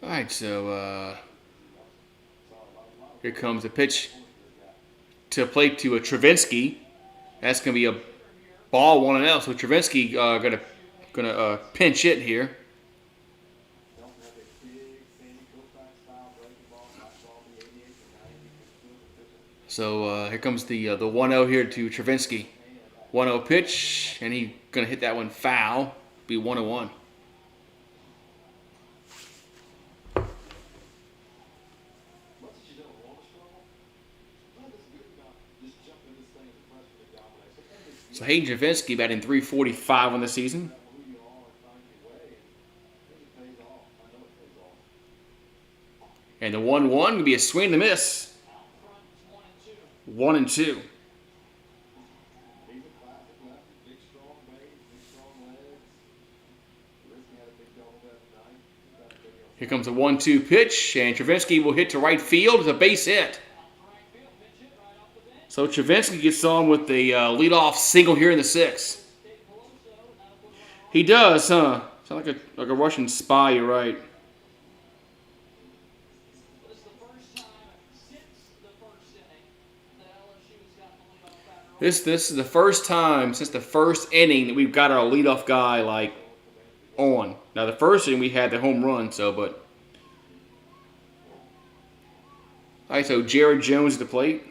All right, so here comes the pitch to plate to Travinsky. That's gonna be a ball 1-0. So Travinsky gonna pinch hit here. So here comes the 1-0 here to Travinsky. 1-0 pitch, and he's gonna hit that one foul. Be 1-1. So Hayden Travinsky batting .345 on the season. And the 1-1 gonna be a swing and a miss. 1-2. Here comes a 1-2 pitch, and Travinsky will hit to right field. It's a base hit. So Travinsky gets on with the leadoff single here in the 6th. He does, huh? Sound like a Russian spy. You're right. This is the first time since the first inning that we've got our leadoff guy like on. Now the first inning we had the home run, but all right. So Jared Jones at the plate.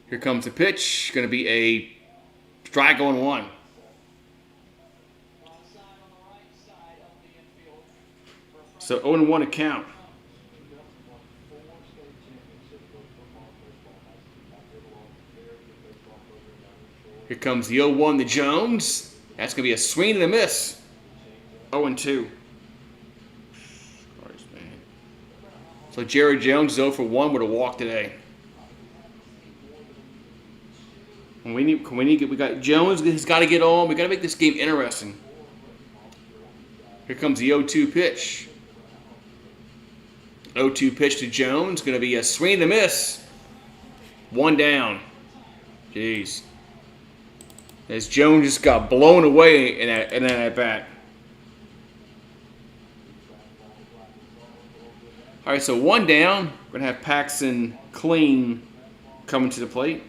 Here comes the pitch. Going to be a strike on 1. So 0-1 to count. Here comes the 0-1 to Jones. That's going to be a swing and a miss. 0-2. Christ, man. So Jared Jones is 0 for 1 with a walk today. We got Jones has got to get on. We got to make this game interesting. Here comes the 0-2 pitch. 0-2 pitch to Jones. Going to be a swing and a miss. 1 down. Jeez. As Jones just got blown away in that at bat. All right, so 1 down. We're going to have Paxton Clean coming to the plate.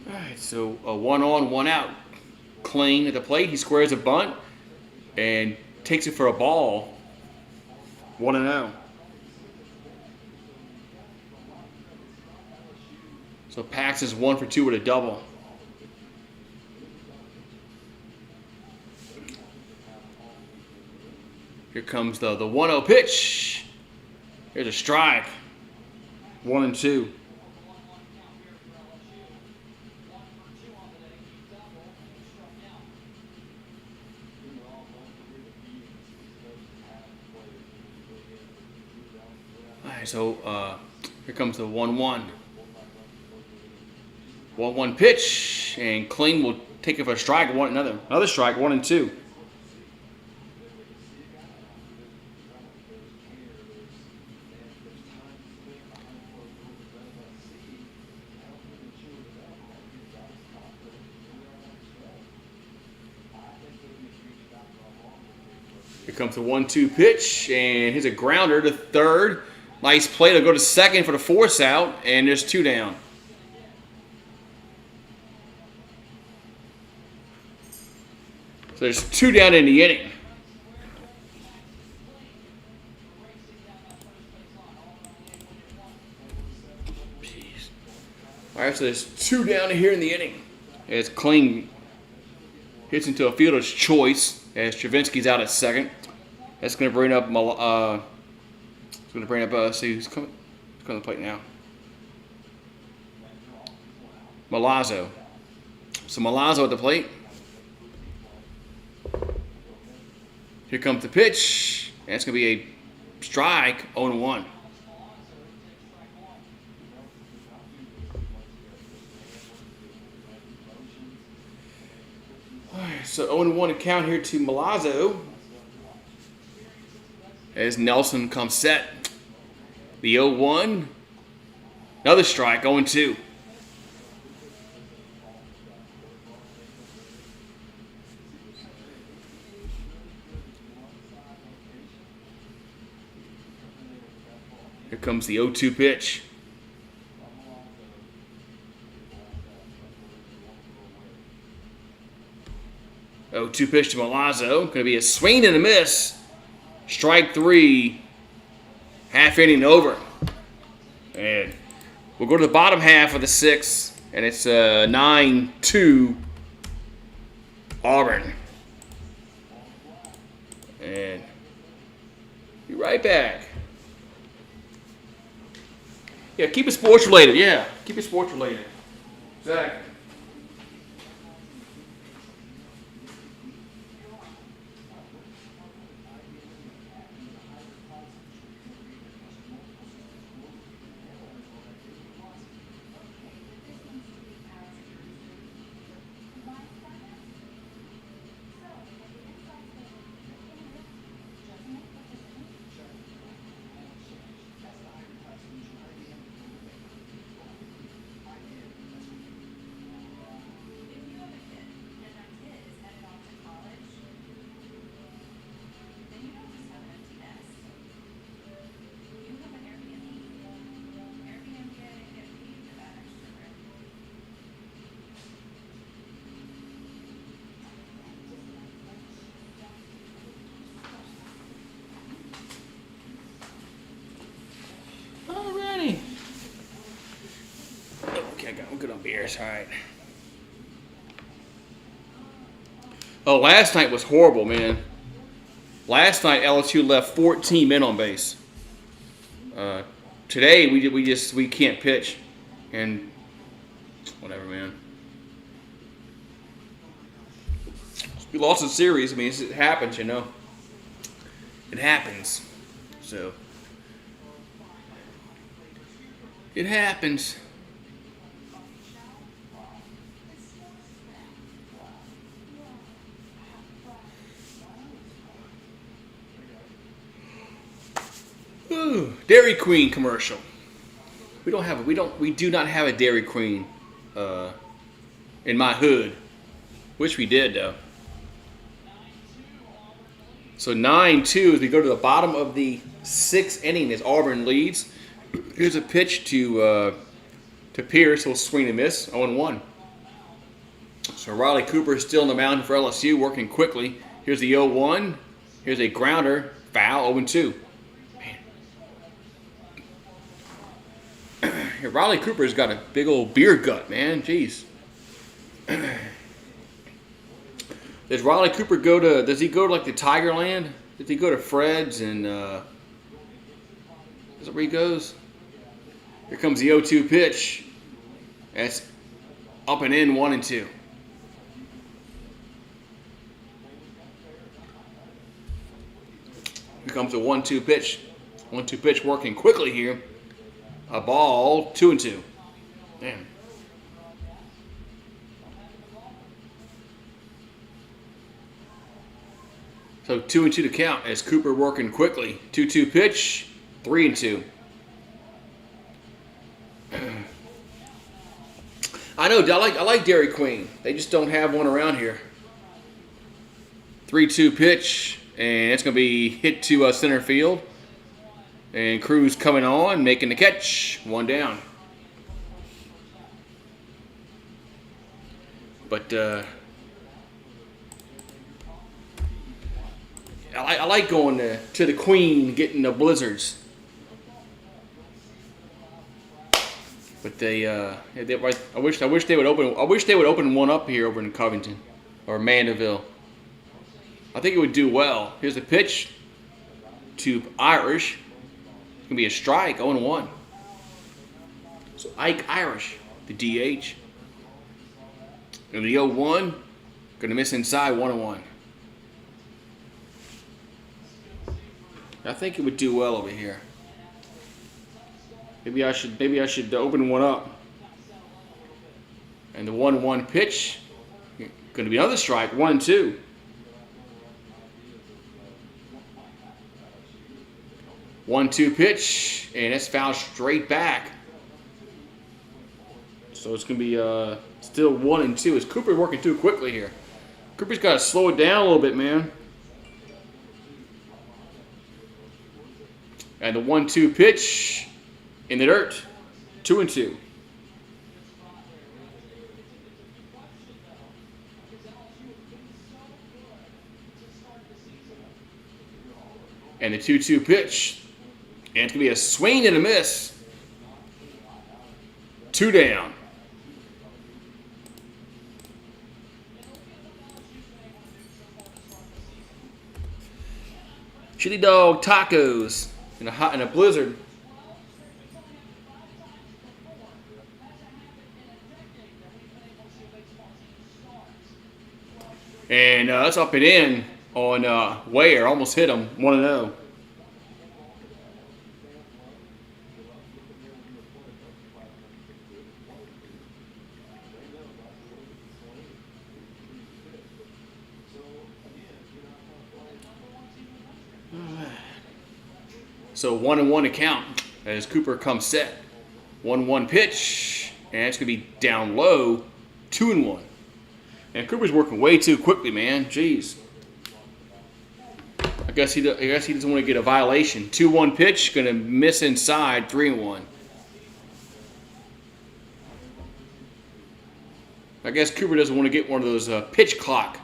All right, so a 1 on, 1 out. Clean at the plate. He squares a bunt and takes it for a ball. 1-0. So Pax is 1 for 2 with a double. Here comes the 1-0 pitch. Here's a strike. 1-2. So here comes the 1-1. 1-1 pitch, and Kling will take it for a strike. Another strike, 1-2. Here comes the 1-2 pitch, and here's a grounder to third. Nice play to go to second for the force out, and there's 2 down. So there's 2 down in the inning. Jeez. All right, so there's 2 down here in the inning. As Kling hits into a fielder's choice, as Stravinsky's out at second. That's going to bring up see who's coming to the plate now. Milazzo. So Milazzo at the plate. Here comes the pitch. And it's going to be a strike, 0-1. All right, so 0-1 count here to Milazzo. As Nelson comes set. The 0-1. Another strike, 0-2. Here comes the 0-2 pitch. Oh, 2 pitch to Milazzo. Going to be a swing and a miss. Strike 3. Half inning over. And we'll go to the bottom half of the 6th. And it's 9-2 Auburn. And be right back. Yeah, keep it sports related. Yeah, keep it sports related. Exactly. I'm good on beers. All right. Oh, last night was horrible, man. Last night LSU left 14 men on base. Today we can't pitch, and whatever, man. We lost the series. I mean, it happens, you know. It happens. So it happens. Ooh, Dairy Queen commercial. We do not have a Dairy Queen in my hood. Wish we did though. So 9-2 as we go to the bottom of the 6th inning as Auburn leads. Here's a pitch to Pierce. He'll swing and miss. 0-1. So Riley Cooper is still on the mound for LSU, working quickly. Here's the 0-1. Here's a grounder. Foul. 0-2. Riley Cooper's got a big old beer gut, man. Jeez. Does Riley Cooper does he go to like the Tigerland? Does he go to Fred's and is that where he goes? Here comes the 0-2 pitch. That's up and in, 1-2. Here comes the 1-2 pitch. 1-2 pitch working quickly here. A ball, 2-2. Damn. So 2-2 to count as Cooper working quickly. 2-2 pitch, 3-2. I know, I like Dairy Queen. They just don't have one around here. 3-2 pitch, and it's going to be hit to center field. And Cruz coming on, making the catch. 1 down. But I like going to the Queen, getting the blizzards. But I wish they would open. I wish they would open one up here over in Covington or Mandeville. I think it would do well. Here's the pitch to Irish. It's gonna be a strike, 0-1. So Ike Irish, the DH. And the 0-1, gonna miss inside, 1-1. I think it would do well over here. Maybe I should open one up. And the 1-1 pitch, going to be another strike, 1-2. One-two pitch, and that's fouled straight back. So it's going to be still 1-2. Is Cooper working too quickly here? Cooper's got to slow it down a little bit, man. And the 1-2 pitch in the dirt, 2-2. And the 2-2 pitch, and it's going to be a swing and a miss. 2 down. Chili dog tacos in a blizzard. And that's up and in on Ware. Almost hit him, 1-0. So 1-1 to count as Cooper comes set. 1-1 pitch, and it's going to be down low, 2-1. And Cooper's working way too quickly, man. Jeez. I guess he doesn't want to get a violation. 2-1 pitch, going to miss inside, 3-1. I guess Cooper doesn't want to get one of those pitch clock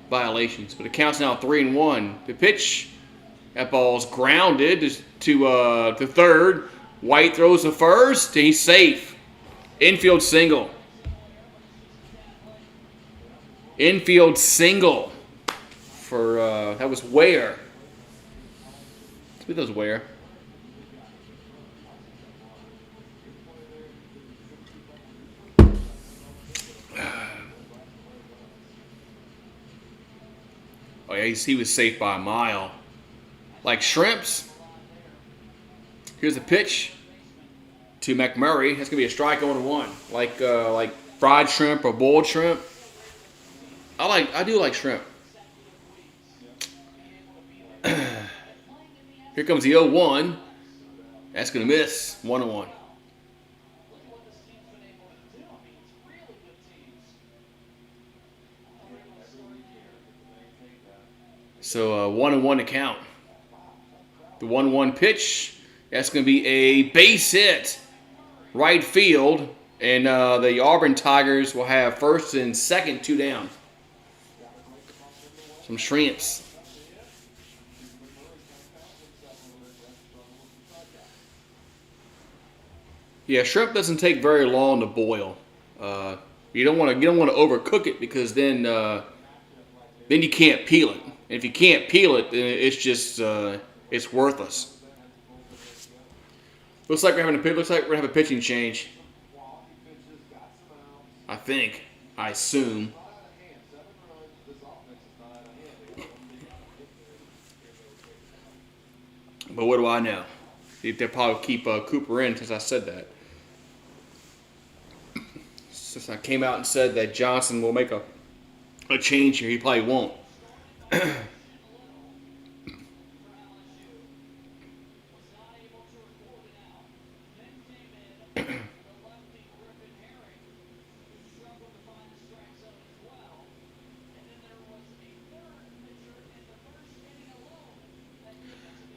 violations, but it counts now 3-1. The pitch, that ball's grounded to third. White throws to first, and he's safe. Infield single. Infield single for, that was Ware. I think that was Ware. Oh yeah, he was safe by a mile. Like shrimps. Here's the pitch to McMurray. That's gonna be a strike 0-1. Like fried shrimp or boiled shrimp. I do like shrimp. Here comes the 0-1. That's gonna miss. 1-1. So 1-1 to count. The 1-1 pitch. That's going to be a base hit, right field, and the Auburn Tigers will have first and second, 2 down. Some shrimps. Yeah, shrimp doesn't take very long to boil. You don't want to overcook it because then you can't peel it. And if you can't peel it, then it's just it's worthless. Looks like we're having a pitching change. I think. I assume. But what do I know? They'll probably keep Cooper in since I said that. Since I came out and said that Johnson will make a change here, he probably won't.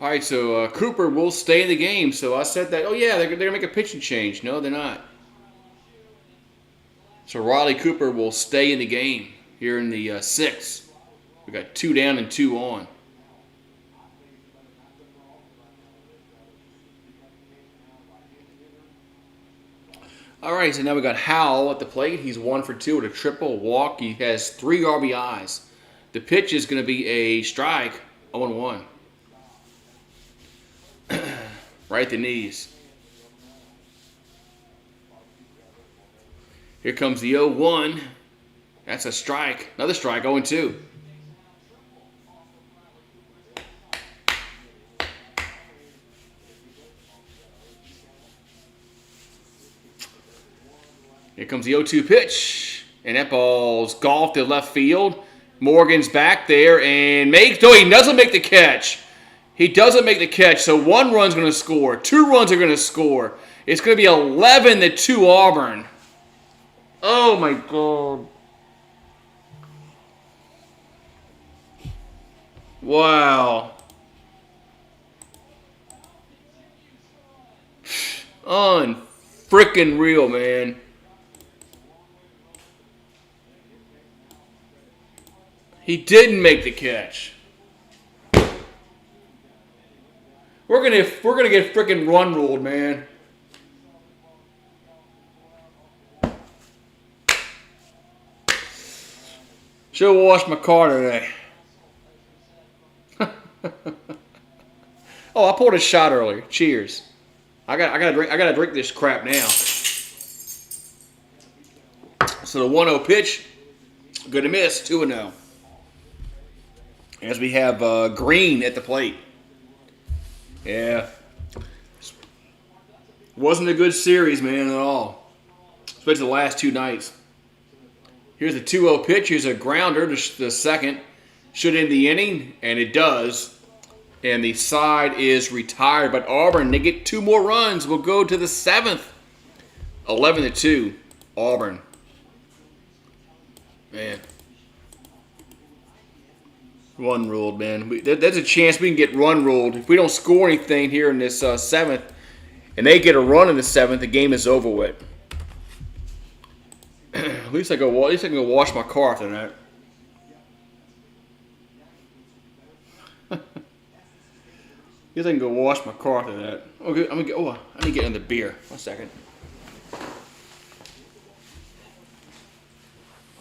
All right, so Cooper will stay in the game. So I said that, oh, yeah, they're going to make a pitching change. No, they're not. So Riley Cooper will stay in the game here in the 6th. We got 2 down and 2 on. All right, so now we got Howell at the plate. He's 1 for 2 with a triple walk. He has 3 RBIs. The pitch is going to be a strike, 0-1. Right at the knees. Here comes the 0-1. That's a strike. Another strike, 0-2. Here comes the 0-2 pitch. And that ball's golfed to left field. Morgan's back there and makes... No, he doesn't make the catch. He doesn't make the catch, so 1 run's going to score. 2 runs are going to score. It's going to be 11-2 Auburn. Oh, my God. Wow. Unfrickin' real, man. He didn't make the catch. We're gonna get frickin' run ruled, man. Should have washed my car today. Oh, I poured a shot earlier. Cheers. I gotta drink this crap now. So the 1-0 pitch, good to miss, 2-0. As we have Green at the plate. Yeah. Wasn't a good series, man, at all. Especially the last 2 nights. Here's a 2-0 pitch. Here's a grounder to the second. Should end the inning, and it does. And the side is retired. But Auburn, they get 2 more runs. We'll go to the 7th. 11-2, Auburn. Man. Run ruled, man. There's a chance we can get run ruled. If we don't score anything here in this 7th, and they get a run in the 7th, the game is over with. At least I can go wash my car after that. At least I can go wash my car after that. Okay, I need to get in the beer. 1 second.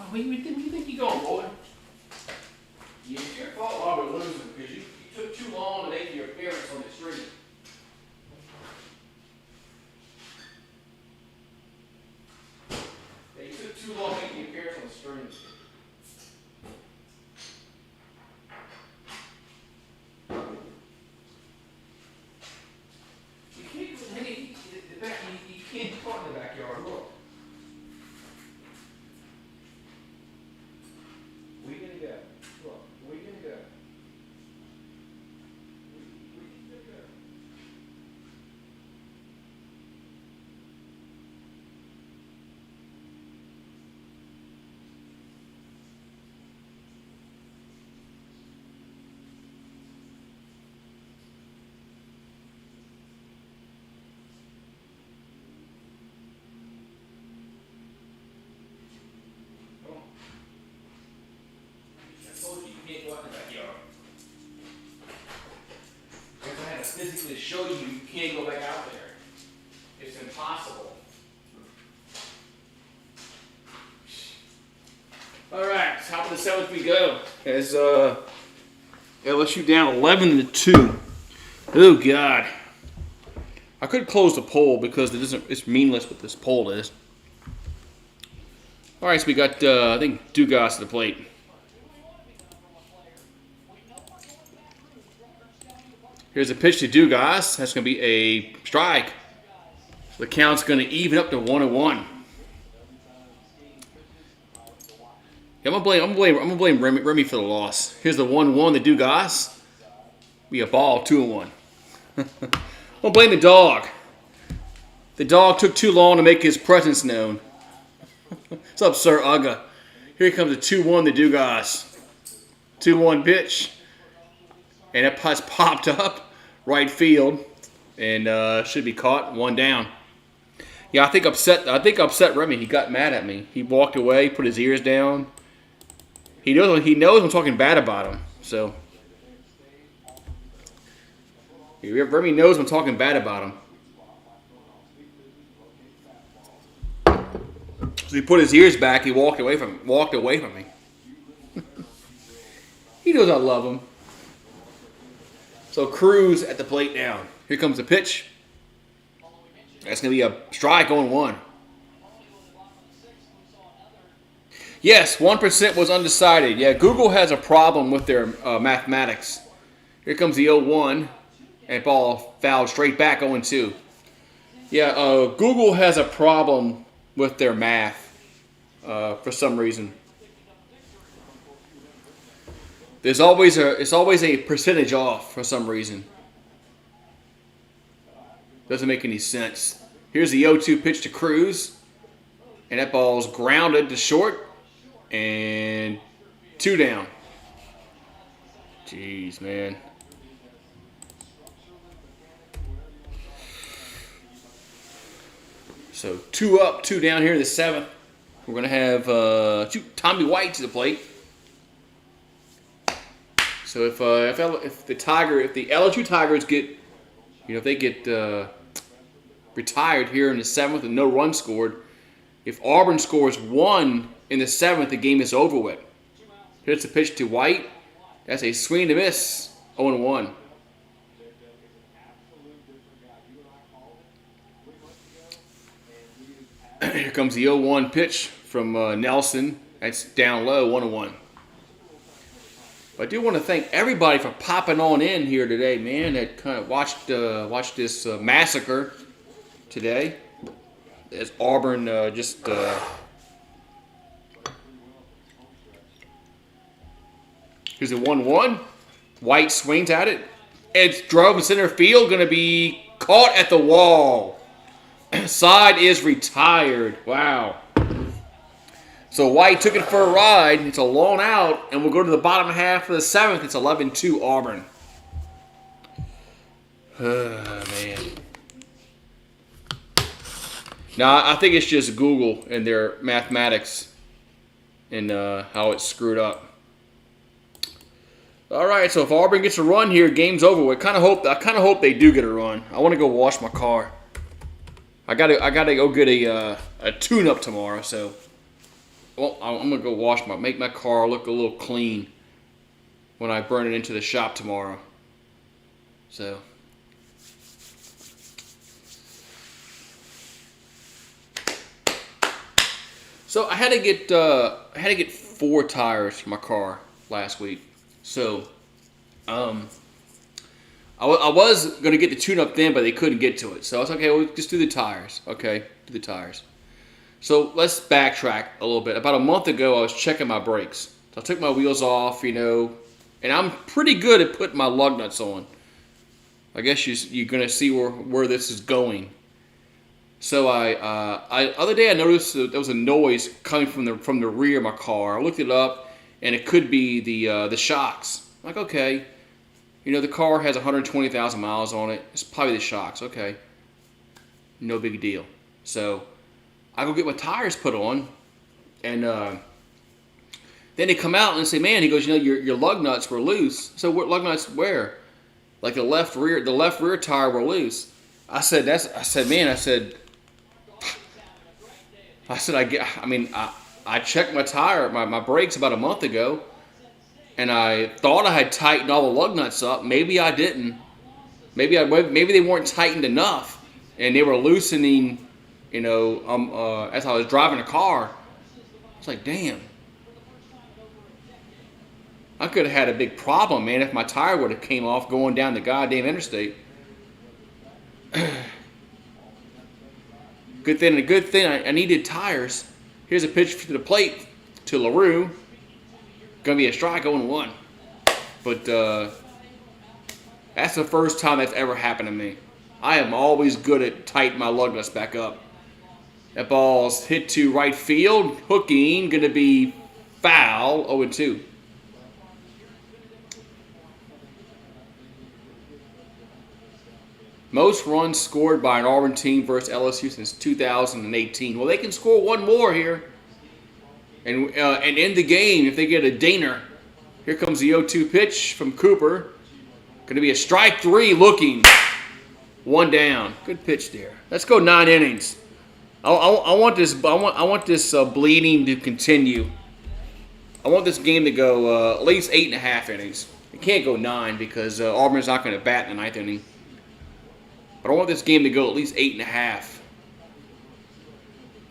Where do you think you're going, boy? It's your fault Auburn losing because you took too long to make your appearance on the street. Yeah, you took too long making your appearance on the street. You can't park in the backyard. Look. Where you gonna go? Look, where you gonna go? Where you gonna go? Physically show you can't go back out there. It's impossible. All right, top of the 7th we go. As LSU down 11-2. Oh God, I could close the poll because it's meaningless what this poll is. All right, so we got I think Dugas at the plate. Here's a pitch to Dugas. That's going to be a strike. So the count's going to even up to 1-1. Yeah, I'm gonna blame Remy for the loss. Here's the 1-1 to Dugas. Be a ball, 2-1. I'm gonna blame the dog. The dog took too long to make his presence known. What's up, Sir Ugga? Here comes a 2-1 to Dugas. 2-1 pitch. And that putt's popped up right field. And should be caught. 1 down. Yeah, I think upset Remy. He got mad at me. He walked away, put his ears down. He knows I'm talking bad about him. So Remy knows I'm talking bad about him. So he put his ears back. He walked away from me. He knows I love him. So Cruz at the plate now. Here comes the pitch. That's going to be a strike on 1. Yes, 1% was undecided. Yeah, Google has a problem with their mathematics. Here comes the 0-1. And ball fouled straight back 0-2. Yeah, Google has a problem with their math for some reason. It's always a percentage off for some reason. Doesn't make any sense. Here's the 0-2 pitch to Cruz. And that ball's grounded to short. And 2 down. Jeez, man. So 2 up, 2 down here in the 7th. We're going to have Tommy White to the plate. So if the LSU Tigers get, if they get retired here in the 7th and no runs scored, if Auburn scores 1 in the 7th, the game is over with. Here's the pitch to White. That's a swing to miss. 0-1. Here comes the 0-1 pitch from Nelson. That's down low, 1-1. But I do want to thank everybody for popping on in here today, man. That kind of watched this massacre today. As Auburn just here's a 1-1. White swings at it. It's drove in center field. Going to be caught at the wall. Side is retired. Wow. So White took it for a ride. It's a long out, and we'll go to the bottom half of the 7th. It's 11-2 Auburn. Man. Now, I think it's just Google and their mathematics and how it's screwed up. All right, so if Auburn gets a run here, game's over with. I kind of hope they do get a run. I want to go wash my car. I gotta go get a tune-up tomorrow. So, well, I'm gonna go make my car look a little clean when I burn it into the shop tomorrow. So. So I had to get 4 tires for my car last week. So, I was going to get the tune-up then, but they couldn't get to it. So I was like, okay, we'll just do the tires. Okay, do the tires. So let's backtrack a little bit. About a month ago, I was checking my brakes. So I took my wheels off, and I'm pretty good at putting my lug nuts on. I guess you're going to see where this is going. So other day I noticed that there was a noise coming from the rear of my car. I looked it up, and it could be the shocks. I'm like, okay, the car has 120,000 miles on it. It's probably the shocks. Okay, no big deal. So I go get my tires put on, and then they come out and say, man, he goes, your lug nuts were loose. So what lug nuts where? Like the left rear tire were loose. I said, I checked my tire, my brakes about a month ago, and I thought I had tightened all the lug nuts up. Maybe I didn't. Maybe they weren't tightened enough, and they were loosening. As I was driving the car, it's like, damn. I could have had a big problem, man, if my tire would have came off going down the goddamn interstate. Good thing I needed tires. Here's a pitch to the plate to LaRue. Gonna be a strike 0-1. But that's the first time that's ever happened to me. I am always good at tightening my lug nuts back up. That ball's hit to right field. Hooking, gonna be foul, 0-2. Most runs scored by an Auburn team versus LSU since 2018. Well, they can score one more here. And end the game if they get a dinger. Here comes the 0-2 pitch from Cooper. Going to be a strike 3 looking. 1 down. Good pitch there. Let's go 9 innings. I want this bleeding to continue. I want this game to go at least 8.5 innings. It can't go 9 because Auburn's not going to bat in the 9th inning. But I want this game to go at least 8.5.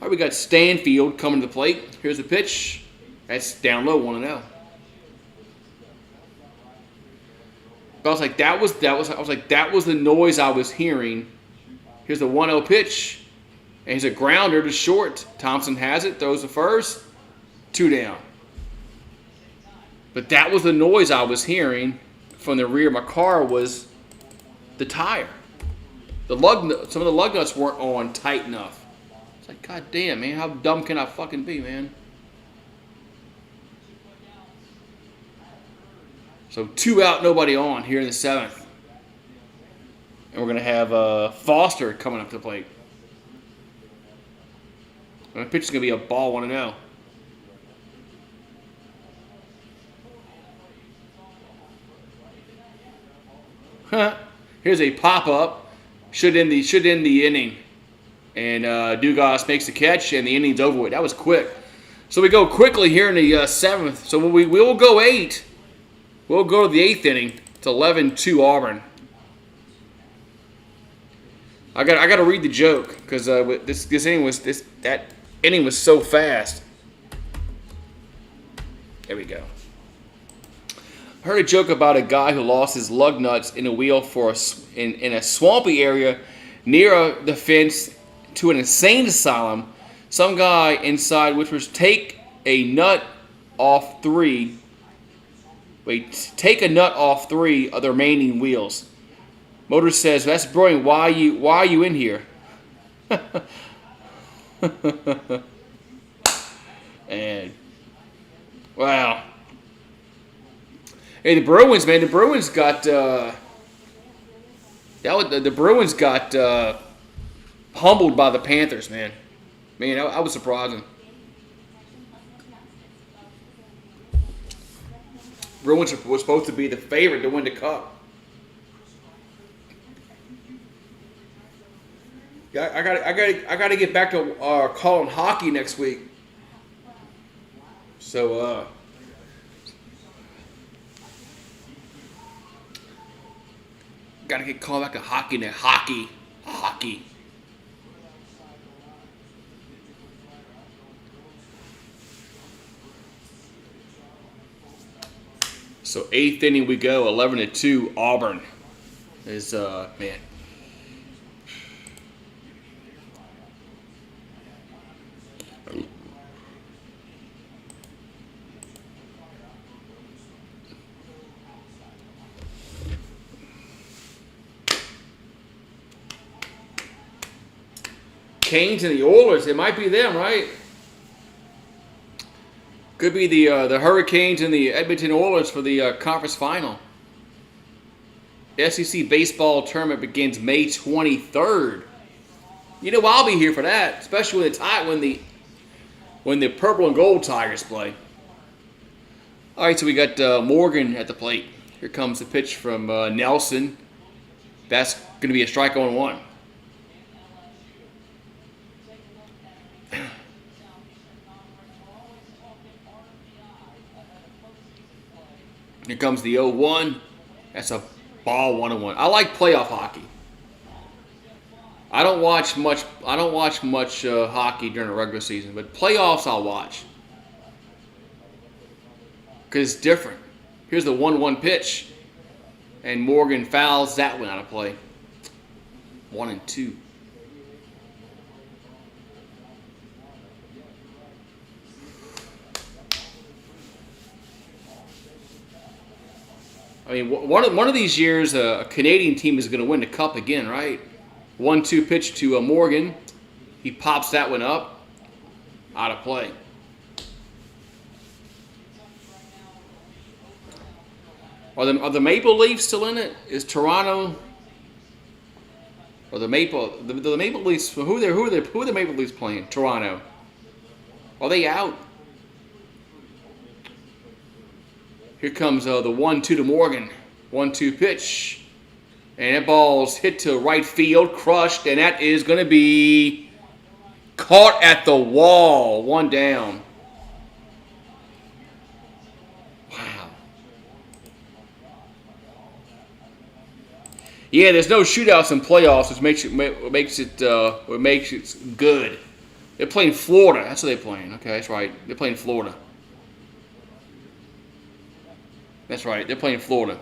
All right, we got Stanfield coming to the plate. Here's the pitch. That's down low, 1-0. I was like, that was the noise I was hearing. Here's the 1-0 pitch. And he's a grounder to short. Thompson has it, throws the first. 2 down. But that was the noise I was hearing from the rear of my car was the tire. Some of the lug nuts weren't on tight enough. It's like, God damn, man, how dumb can I fucking be, man? So 2 out, nobody on here in the 7th. And we're going to have Foster coming up to the plate. And the pitch is going to be a ball 1-0. Here's a pop-up. Should end the inning. And Dugas makes the catch, and the inning's over with. That was quick. So we go quickly here in the 7th. So we will go 8. We'll go to the 8th inning. It's 11-2 Auburn. I got to read the joke because this inning was so fast. There we go. I heard a joke about a guy who lost his lug nuts in a wheel in a swampy area near the fence to an insane asylum. Some guy inside whispers, "Take a nut off 3. Take a nut off 3 of the remaining wheels." Motor says, "That's brilliant. Why are you in here?" And wow. Hey, the Bruins, man. The Bruins got humbled by the Panthers, man. Man, I was surprising. Bruins was supposed to be the favorite to win the cup. Yeah, I got to get back to calling hockey next week. So got to get called back to hockey now. Hockey. So 8th inning we go, 11-2 Auburn. Is man. Canes and the Oilers, it might be them, right? Could be the Hurricanes and the Edmonton Oilers for the conference final. The SEC baseball tournament begins May 23rd. You know I'll be here for that, especially when the purple and gold Tigers play. All right, so we got Morgan at the plate. Here comes the pitch from Nelson. That's going to be a strike 0-1. Here comes the 0-1. That's a ball 1-1. I like playoff hockey. I don't watch much hockey during the regular season, but playoffs I'll watch because it's different. Here's the 1-1 pitch. And Morgan fouls that one out of play. 1-2. I mean, one of these years, a Canadian team is going to win the Cup again, right? 1-2 pitch to Morgan. He pops that one up. Out of play. Are the Maple Leafs still in it? Is Toronto or the Maple Leafs? Who are the Maple Leafs playing? Toronto. Are they out? Here comes the 1-2 to Morgan. 1-2 pitch. And that ball's hit to right field, crushed, and that is going to be caught at the wall. 1 down. Wow. Yeah, there's no shootouts in playoffs, which makes it good. They're playing Florida. That's what they're playing. Okay, that's right. They're playing Florida. That's right. They're playing Florida.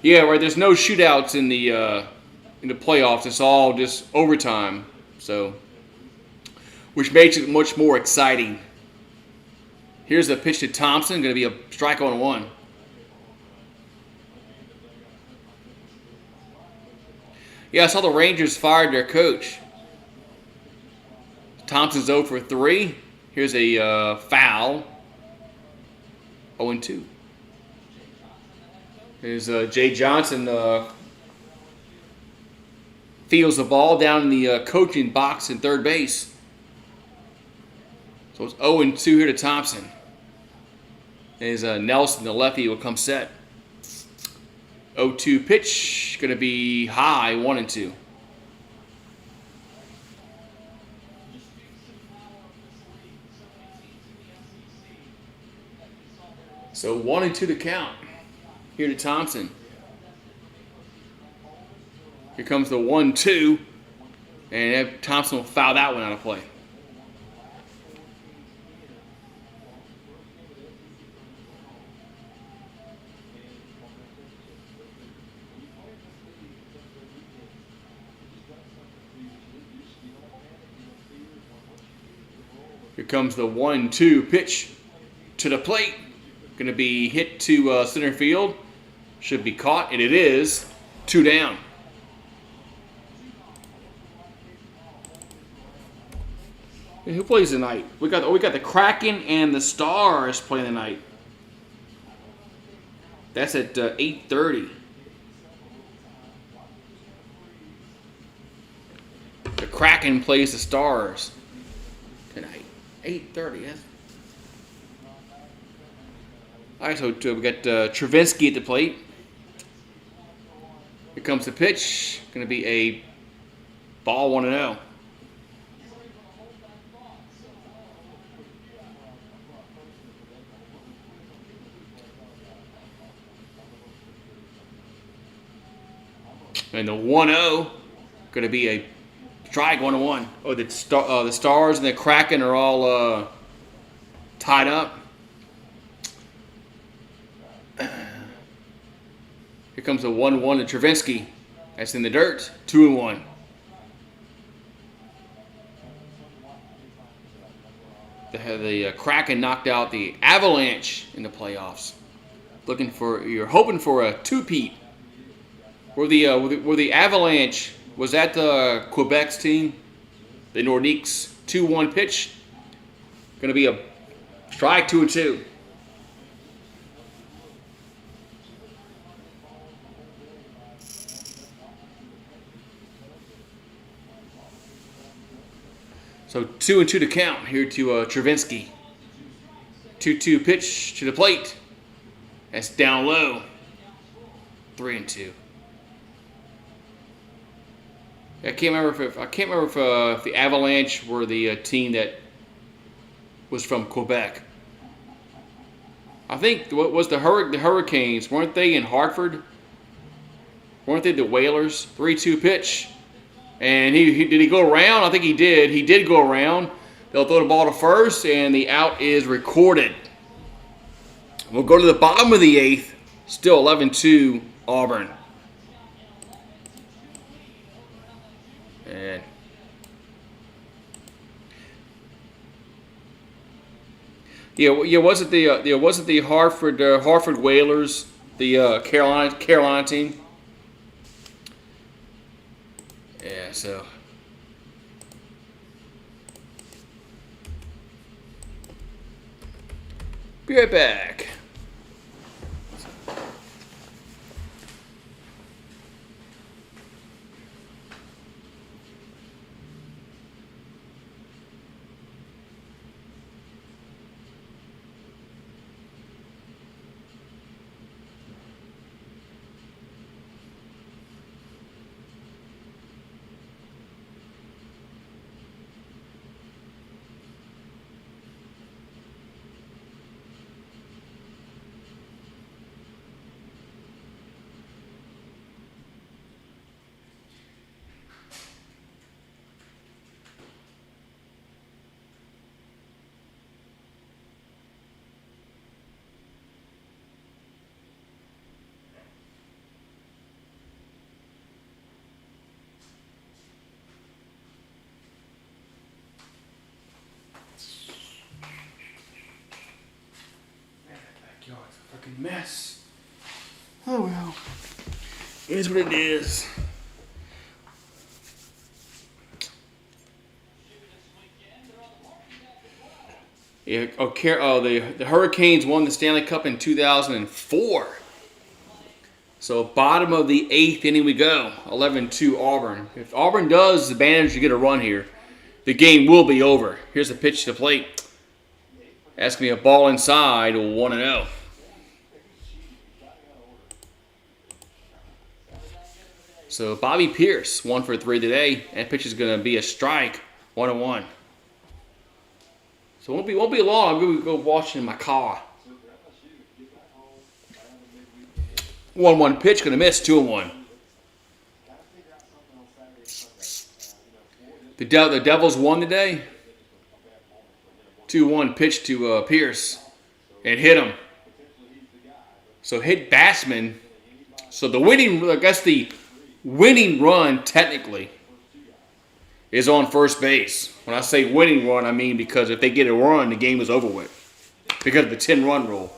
Yeah, right. There's no shootouts in the playoffs. It's all just overtime. So, which makes it much more exciting. Here's the pitch to Thompson. Going to be a strike on 1. Yeah, I saw the Rangers fired their coach. Thompson's 0 for 3. Here's a foul. 0-2. Here's Jay Johnson fields the ball down in the coaching box in third base. So it's 0-2 here to Thompson. As Nelson, the lefty, will come set. 0-2 pitch, going to be high, 1-2. So 1-2 to count. Here to Thompson. Here comes the 1-2. And Thompson will foul that one out of play. Here comes the 1-2 pitch to the plate. Going to be hit to center field. Should be caught, and it is. 2 down. And who plays tonight? We got the Kraken and the Stars playing tonight. That's at 8:30. The Kraken plays the Stars tonight. 8:30. Yes. All right, so we got Travinsky at the plate. Here comes the pitch. Going to be a ball 1-0. And the 1-0 going to be a strike 1-1. Oh, the Stars and the Kraken are all tied up. Here comes the 1-1 to Travinsky. That's in the dirt. 2-1. The Kraken knocked out the Avalanche in the playoffs. You're hoping for a two-peat. Were the Avalanche, was that the Quebec's team? The Nordiques. 2-1 pitch. Going to be a strike, 2-2. So 2-2 to count here to Travinsky. 2-2 pitch to the plate. That's down low. 3-2. I can't remember if the Avalanche were the team that was from Quebec. I think what was the Hurricanes, weren't they in Hartford? Weren't they the Whalers? 3-2 pitch. And did he go around? I think he did. He did go around. They'll throw the ball to first, and the out is recorded. We'll go to the bottom of the 8th. Still 11-2 Auburn. And was it the Hartford Whalers, the Carolina team? Yeah, so be right back. Backyard's a fucking mess. Oh well. It is what it is. Yeah, the Hurricanes won the Stanley Cup in 2004. So bottom of the 8th inning we go. 11-2 Auburn. If Auburn does manage to get a run here, the game will be over. Here's a pitch to the plate. That's going to be a ball inside, 1-0. So Bobby Pierce, 1 for 3 today. That pitch is going to be a strike, 1-1. So it won't be long. I'm going to go watch it in my car. 1-1 pitch, going to miss, 2-1. The Devils won today. 2-1 pitch to Pierce and hit him. So hit Bassman. So the winning run technically is on first base. When I say winning run, I mean because if they get a run, the game is over with. Because of the 10-run rule.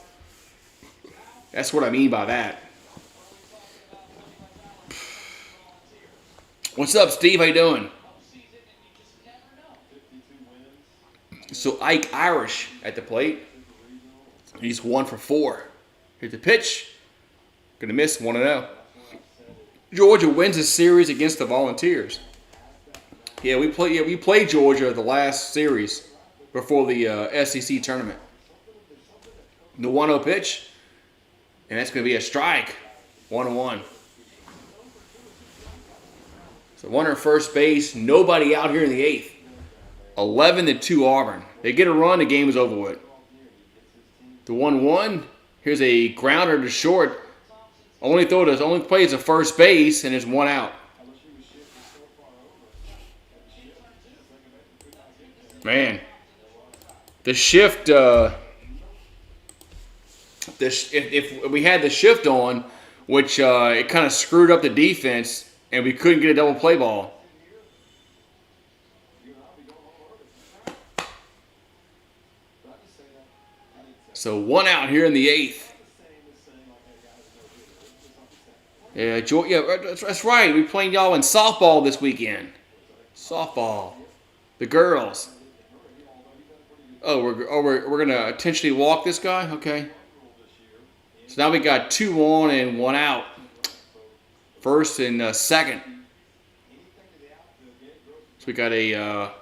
That's what I mean by that. What's up, Steve? How you doing? So Ike Irish at the plate. He's 1 for 4. Hit the pitch. Gonna miss, 1-0. Georgia wins a series against the Volunteers. Yeah, we played Georgia the last series before the SEC tournament. The 1-0 pitch, and that's gonna be a strike, 1-1. So runner first base, nobody out here in the 8th. 11-2 Auburn. They get a run, the game is over with. The 1-1, here's a grounder to short. Only play is a first base, and there's 1 out. Man, the shift. If we had the shift on, which it kind of screwed up the defense, and we couldn't get a double play ball. So 1 out here in the 8th. Yeah, that's right. We're playing y'all in softball this weekend. Softball, the girls. Oh, we're gonna intentionally walk this guy. Okay. So now we got 2 on and 1 out. First and second. So we got a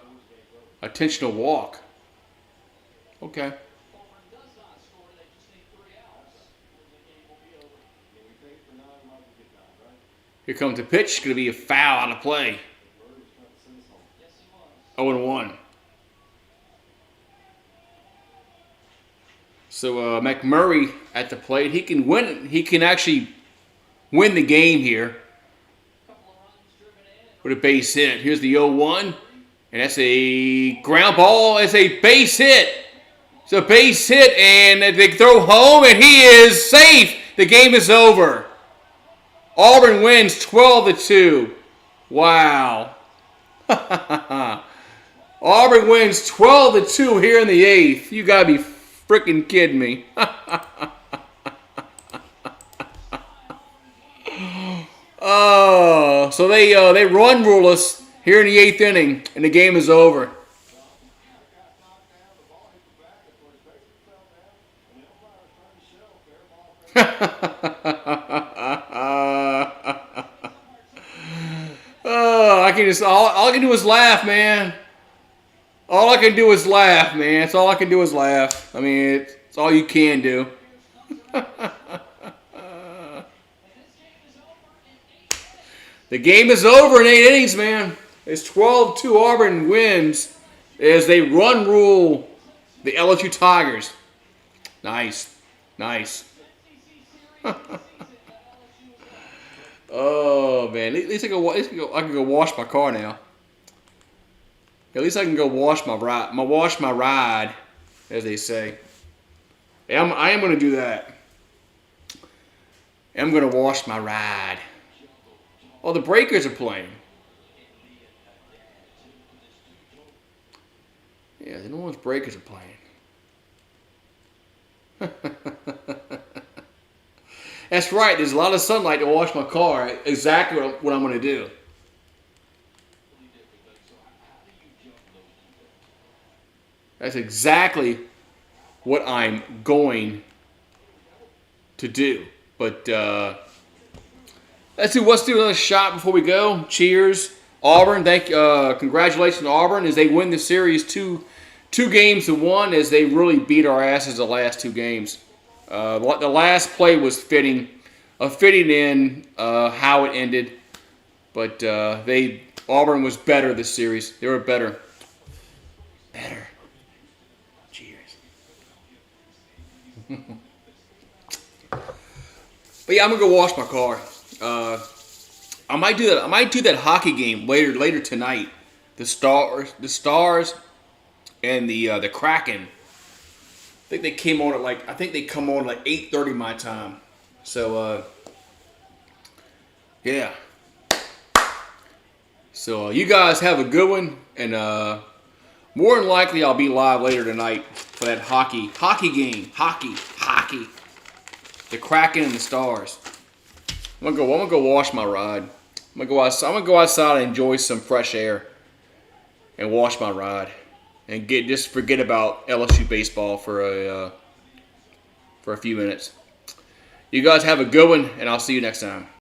intentional walk. Okay. Here comes the pitch. Going to be a foul out of play. 0-1. So McMurray at the plate. He can win. He can actually win the game here with a base hit. Here's the 0-1, and that's a ground ball. It's a base hit. It's a base hit, and they throw home, and he is safe. The game is over. Auburn wins 12-2. Wow. Auburn wins 12-2 here in the 8th. You gotta be freaking kidding me. Oh, so they run rule us here in the 8th inning, and the game is over. Oh, I can just all I can do is laugh, man. All I can do is laugh, man. That's all I can do is laugh. I mean, it's all you can do. The game is over in 8 innings, man. It's 12-2. Auburn wins as they run rule the LSU Tigers. Nice. Nice. Oh, man. At least I can go wash my car now. At least I can go wash my ride, as they say. I am going to do that. I'm going to wash my ride. Oh, the Breakers are playing. Yeah, the New Orleans Breakers are playing. That's right. There's a lot of sunlight to wash my car. Exactly what I'm going to do. That's exactly what I'm going to do. But let's do another shot before we go. Cheers, Auburn. Congratulations to Auburn as they win the series 2-1 as they really beat our asses the last 2 games. The last play was fitting in how it ended, but Auburn was better this series. They were better. Cheers. But yeah, I'm gonna go wash my car. I might do that. I might do that hockey game later tonight. The Stars, and the Kraken. I think they came on at they come on 8:30 my time. So yeah. So you guys have a good one, and more than likely I'll be live later tonight for that hockey game. Hockey. The Kraken and the Stars. I'm gonna go wash my ride. I'm gonna go outside and enjoy some fresh air and wash my ride and just forget about LSU baseball for a few minutes. You guys have a good one, and I'll see you next time.